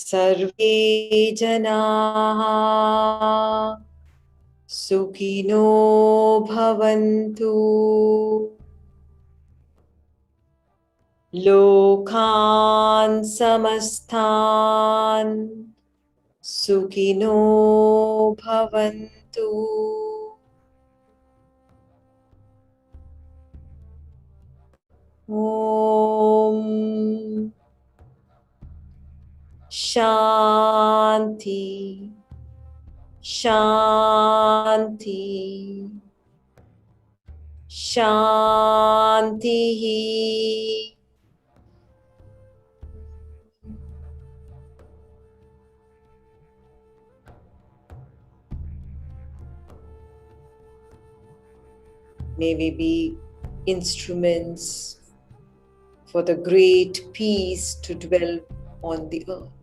सर्वे जनाः सुखिनो भवन्तु लोकान् समस्तान् सुखिनो भवन्तु ॐ शान्ति शान्ति शान्तिः May we be instruments for the great peace to dwell on the earth.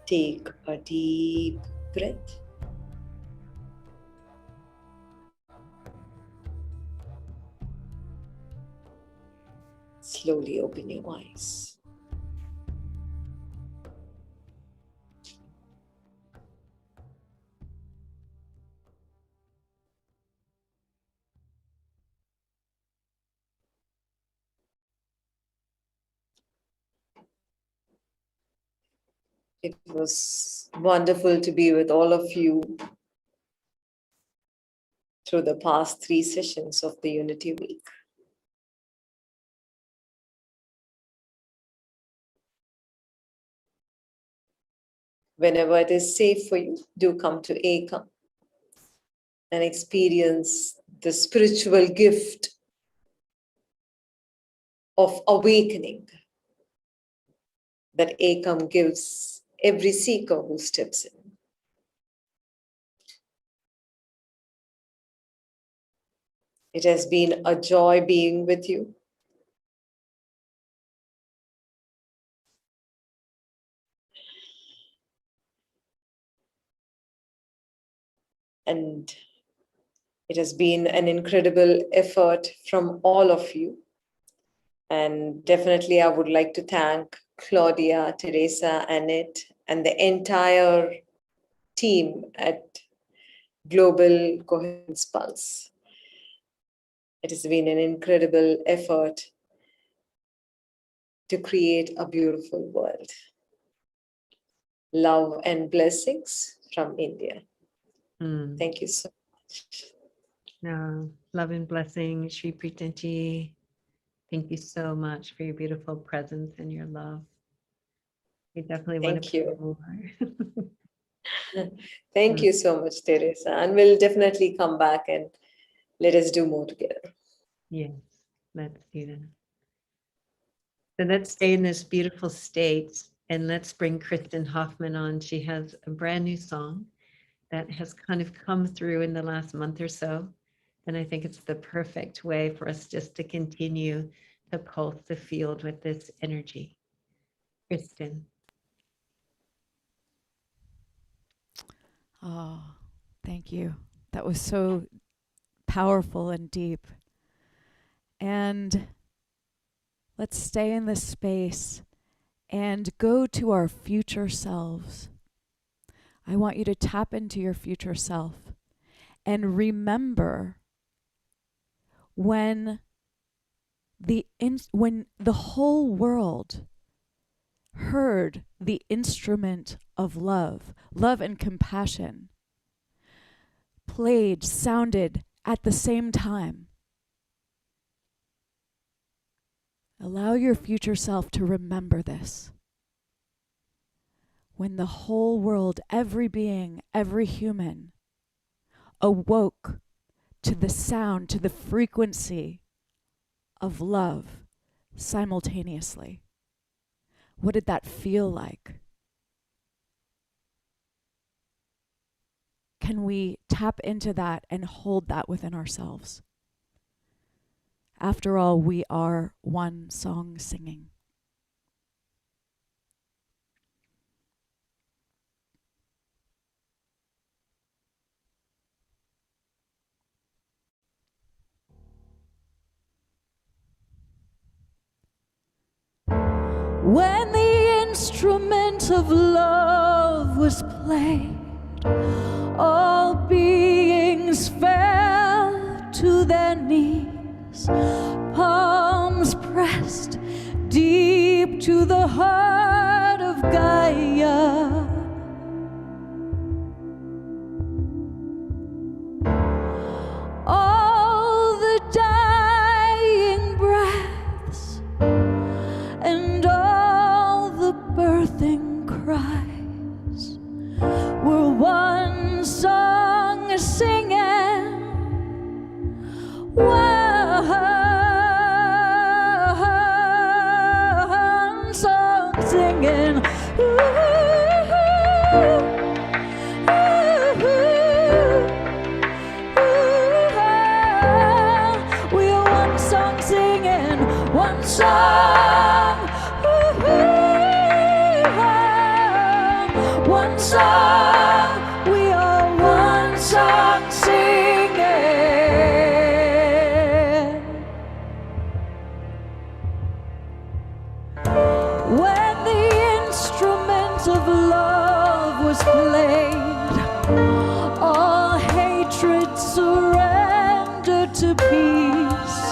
Take a deep breath. Slowly open your eyes. It was wonderful to be with all of you through the past 3 sessions of the Unity Week. Whenever it is safe for you, do come to Ekam and experience the spiritual gift of awakening that Ekam gives every seeker who steps in. It has been a joy being with you. And it has been an incredible effort from all of you. And definitely I would like to thank Claudia, Teresa, Annette, and the entire team at Global Coherence Pulse. It has been an incredible effort to create a beautiful world. Love and blessings from India. Thank you so much. No, love and blessing, Shri Preethaji. Thank you so much for your beautiful presence and your love. We definitely want to Thank pray more. Thank you so much, Teresa. And we'll definitely come back and let us do more together. Yes, let's do that. So let's stay in this beautiful state and let's bring Kristin Hoffman on. She has a brand new song that has kind of come through in the last month or so. And I think it's the perfect way for us just to continue to pulse the field with this energy. Kristin. Oh, thank you. That was so powerful and deep. And let's stay in this space and go to our future selves. I want you to tap into your future self and remember when the whole world heard the instrument of love and compassion played, sounded at the same time. Allow your future self to remember this. When the whole world, every being, every human awoke to the sound, to the frequency of love simultaneously. What did that feel like? Can we tap into that and hold that within ourselves? After all, we are one song singing. When the instrument of love was played, all beings fell to their knees, palms pressed deep to the heart of Gaia. All the dying breaths and all the birthing cries were one song singing, one song singing. We are one song singing, one song, one song. We are one song singing. When the instrument of love was played, all hatred surrendered to peace.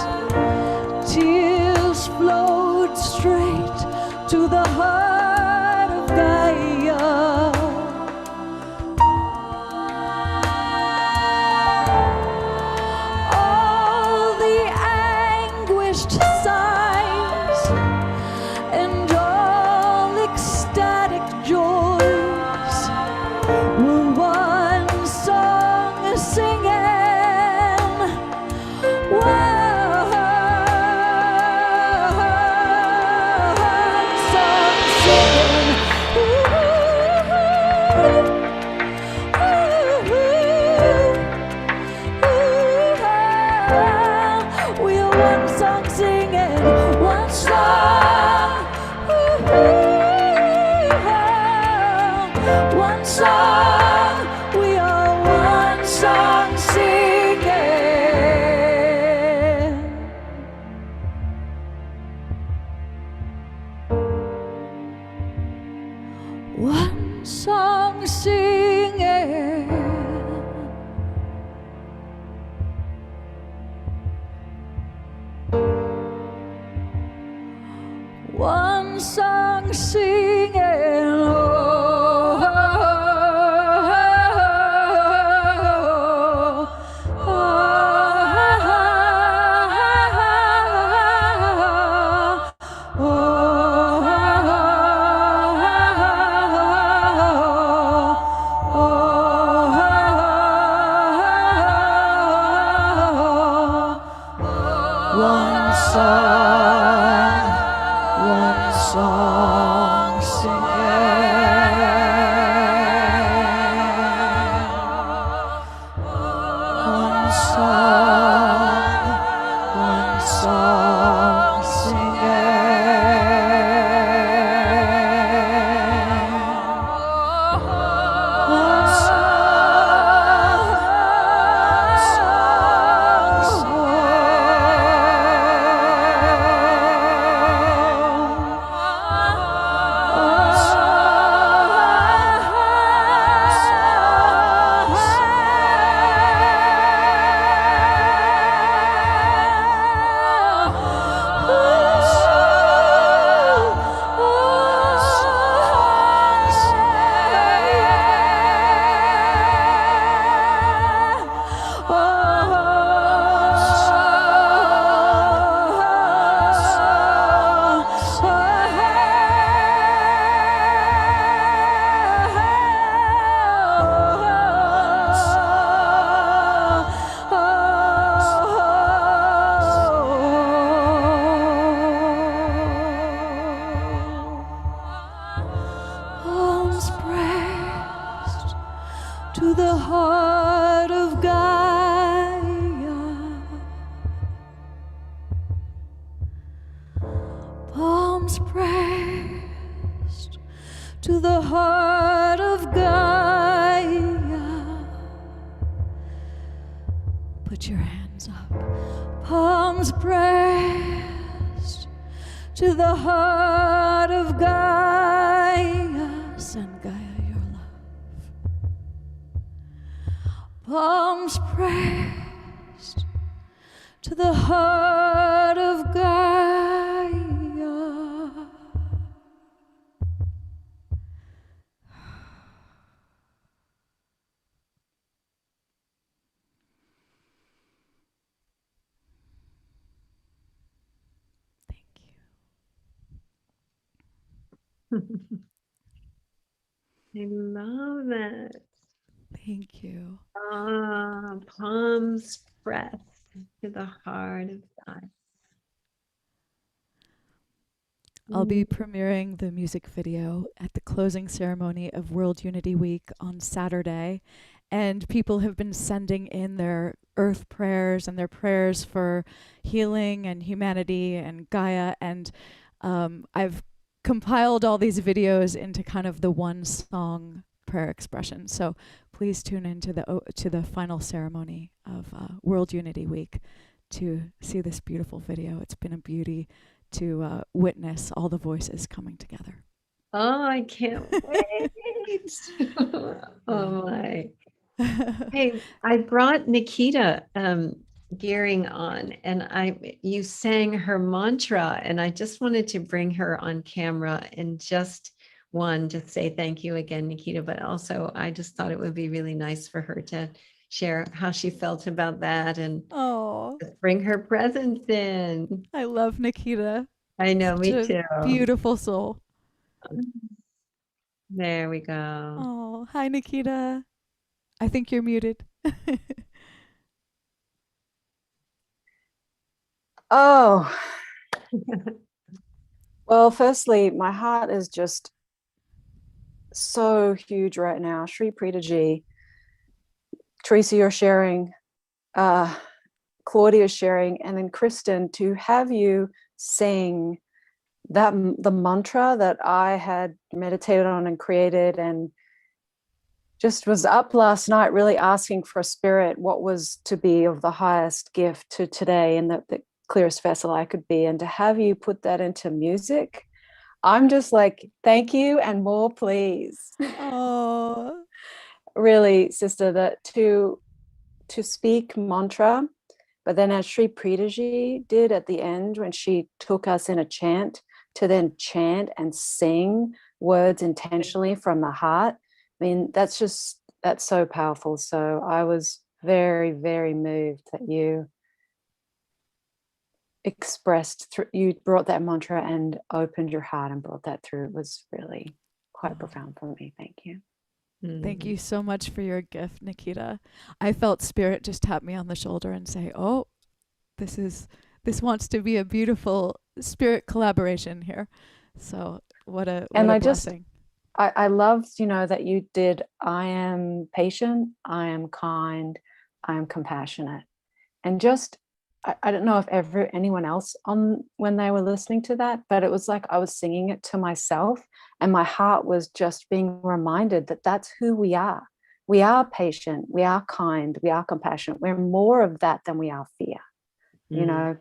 Tears flowed straight to the heart of Gaia. song, we are one song singing. One song singing. One song singing. Oh, oh, oh, one song singing. One song palms pressed to the heart of Gaia. Palms pressed to the heart of Gaia. Put your hands up. Palms pressed to the heart of Gaia. Send Gaia your love. Palms pressed to the heart of Gaia. Thank you. I love it. Thank you. Palms pressed to the heart of God. I'll be premiering the music video at the closing ceremony of World Unity Week on Saturday. And people have been sending in their earth prayers and their prayers for healing and humanity and Gaia. And I've compiled all these videos into kind of the one song prayer expression. So please tune in to the final ceremony of World Unity Week to see this beautiful video. It's been a beauty to witness all the voices coming together. Oh, I can't wait. Oh my. Hey, I brought Nikita Gearing on, and you sang her mantra, and I just wanted to bring her on camera and just say thank you again, Nikita, but also I just thought it would be really nice for her to share how she felt about that and just bring her presence in. I love Nikita. I know, me Such a too. beautiful soul. There we go. Oh, hi, Nikita. I think you're muted. Oh, well, firstly, my heart is just so huge right now. Shri Preethaji, Teresa, you're sharing, Claudia is sharing, and then Kristin, to have you sing the mantra that I had meditated on and created, and just was up last night really asking for spirit what was to be of the highest gift to today and the clearest vessel I could be. And to have you put that into music, I'm just like, thank you and more, please. Oh, Really, sister, that to speak mantra, but then as Sri Preethaji did at the end when she took us in a chant, to then chant and sing words intentionally from the heart. I mean, that's so powerful. So I was very, very moved that you you brought that mantra and opened your heart and brought that through. It was really quite profound for me. Thank you. thank you so much for your gift, Nikita. I felt spirit just tap me on the shoulder and say, oh, this wants to be a beautiful spirit collaboration here. So what a blessing. I loved, that you did, I am patient, I am kind, I am compassionate. And just, I don't know if anyone else when they were listening to that, but it was like I was singing it to myself and my heart was just being reminded that that's who we are. We are patient, we are kind, we are compassionate. We're more of that than we are fear.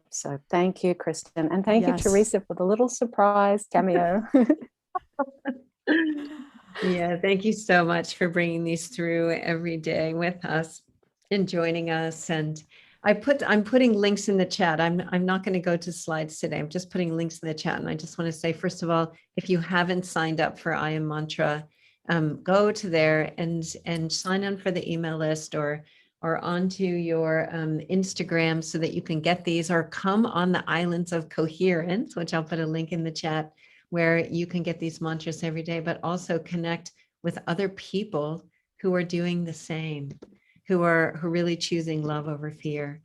So thank you, Kristin, and thank you, Teresa, for the little surprise cameo. Yeah, thank you so much for bringing these through every day with us and joining us. And I'm putting links in the chat. I'm not going to go to slides today. I'm just putting links in the chat. And I just want to say, first of all, if you haven't signed up for I Am Mantra, go to there and sign on for the email list or onto your Instagram so that you can get these, or come on the Islands of Coherence, which I'll put a link in the chat, where you can get these mantras every day, but also connect with other people who are doing the same, who are really choosing love over fear.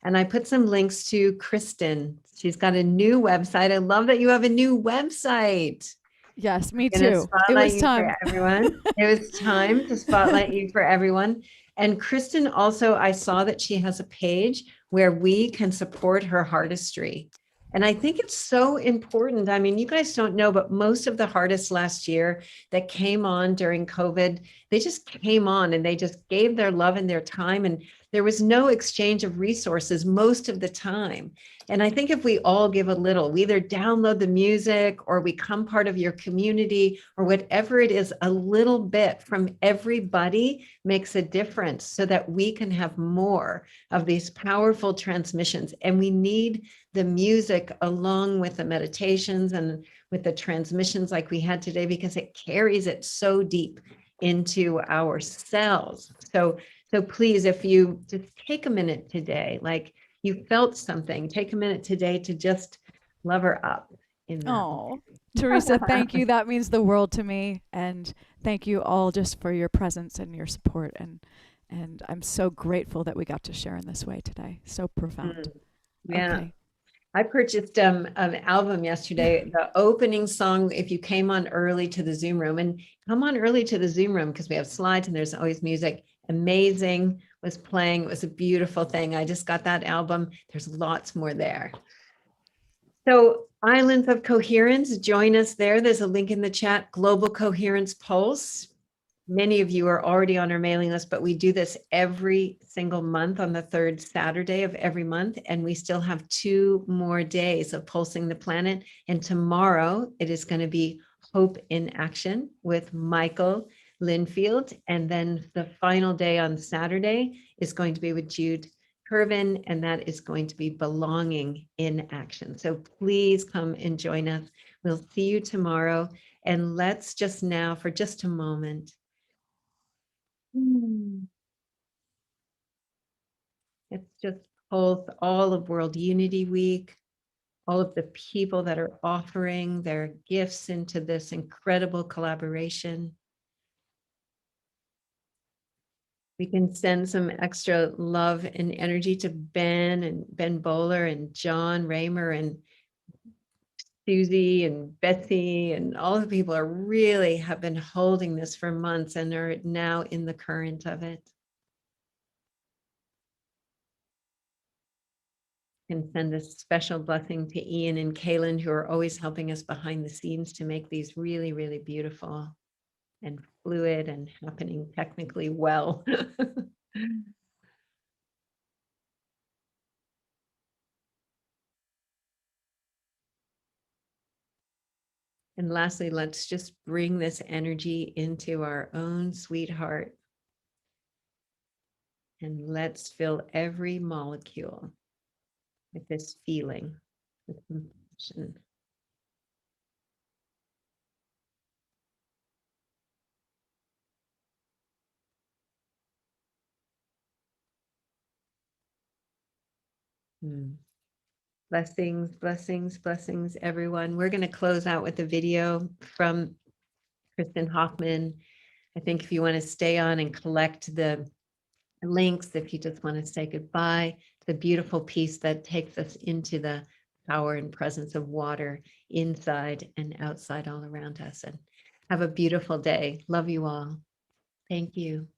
And I put some links to Kristin. She's got a new website. I love that you have a new website. Yes, me too. It was time. Everyone. It was time to spotlight you for everyone. And Kristin also, I saw that she has a page where we can support her artistry. And I think it's so important. I mean, you guys don't know, but most of the artists last year that came on during COVID, they just came on and they just gave their love and their time. And there was no exchange of resources most of the time. And I think if we all give a little, we either download the music or we become part of your community or whatever it is, a little bit from everybody makes a difference so that we can have more of these powerful transmissions. And we need the music along with the meditations and with the transmissions like we had today, because it carries it so deep into our cells. So please, if you just take a minute today, like you felt something, take a minute today to just love her up in that. Oh, Teresa, thank you. That means the world to me. And thank you all just for your presence and your support. And I'm so grateful that we got to share in this way today. So profound. Yeah. Okay. I purchased an album yesterday, the opening song, if you came on early to the Zoom room, and come on early to the Zoom room because we have slides and there's always music. Amazing was playing. It was a beautiful thing. I just got that album. There's lots more there. So Islands of Coherence, join us there. There's a link in the chat, Global Coherence Pulse. Many of you are already on our mailing list, but we do this every single month on the third Saturday of every month. And we still have 2 more days of pulsing the planet. And tomorrow it is going to be Hope in Action with Michael Linfield. And then the final day on Saturday is going to be with Jude Curvin, and that is going to be Belonging in Action. So please come and join us. We'll see you tomorrow. And let's just now, for just a moment, let's just pulse all of World Unity Week, all of the people that are offering their gifts into this incredible collaboration. We can send some extra love and energy to Ben Bowler and John Raymer and Susie and Betsy, and all the people are really have been holding this for months and are now in the current of it. And send a special blessing to Ian and Kaylin, who are always helping us behind the scenes to make these really, really beautiful. and fluid and happening technically well. And lastly, let's just bring this energy into our own sweetheart. And let's fill every molecule with this feeling, with compassion. Blessings, blessings, blessings, everyone. We're going to close out with a video from Kristin Hoffman. I think if you want to stay on and collect the links, if you just want to say goodbye, the beautiful piece that takes us into the power and presence of water inside and outside all around us. And have a beautiful day. Love you all. Thank you.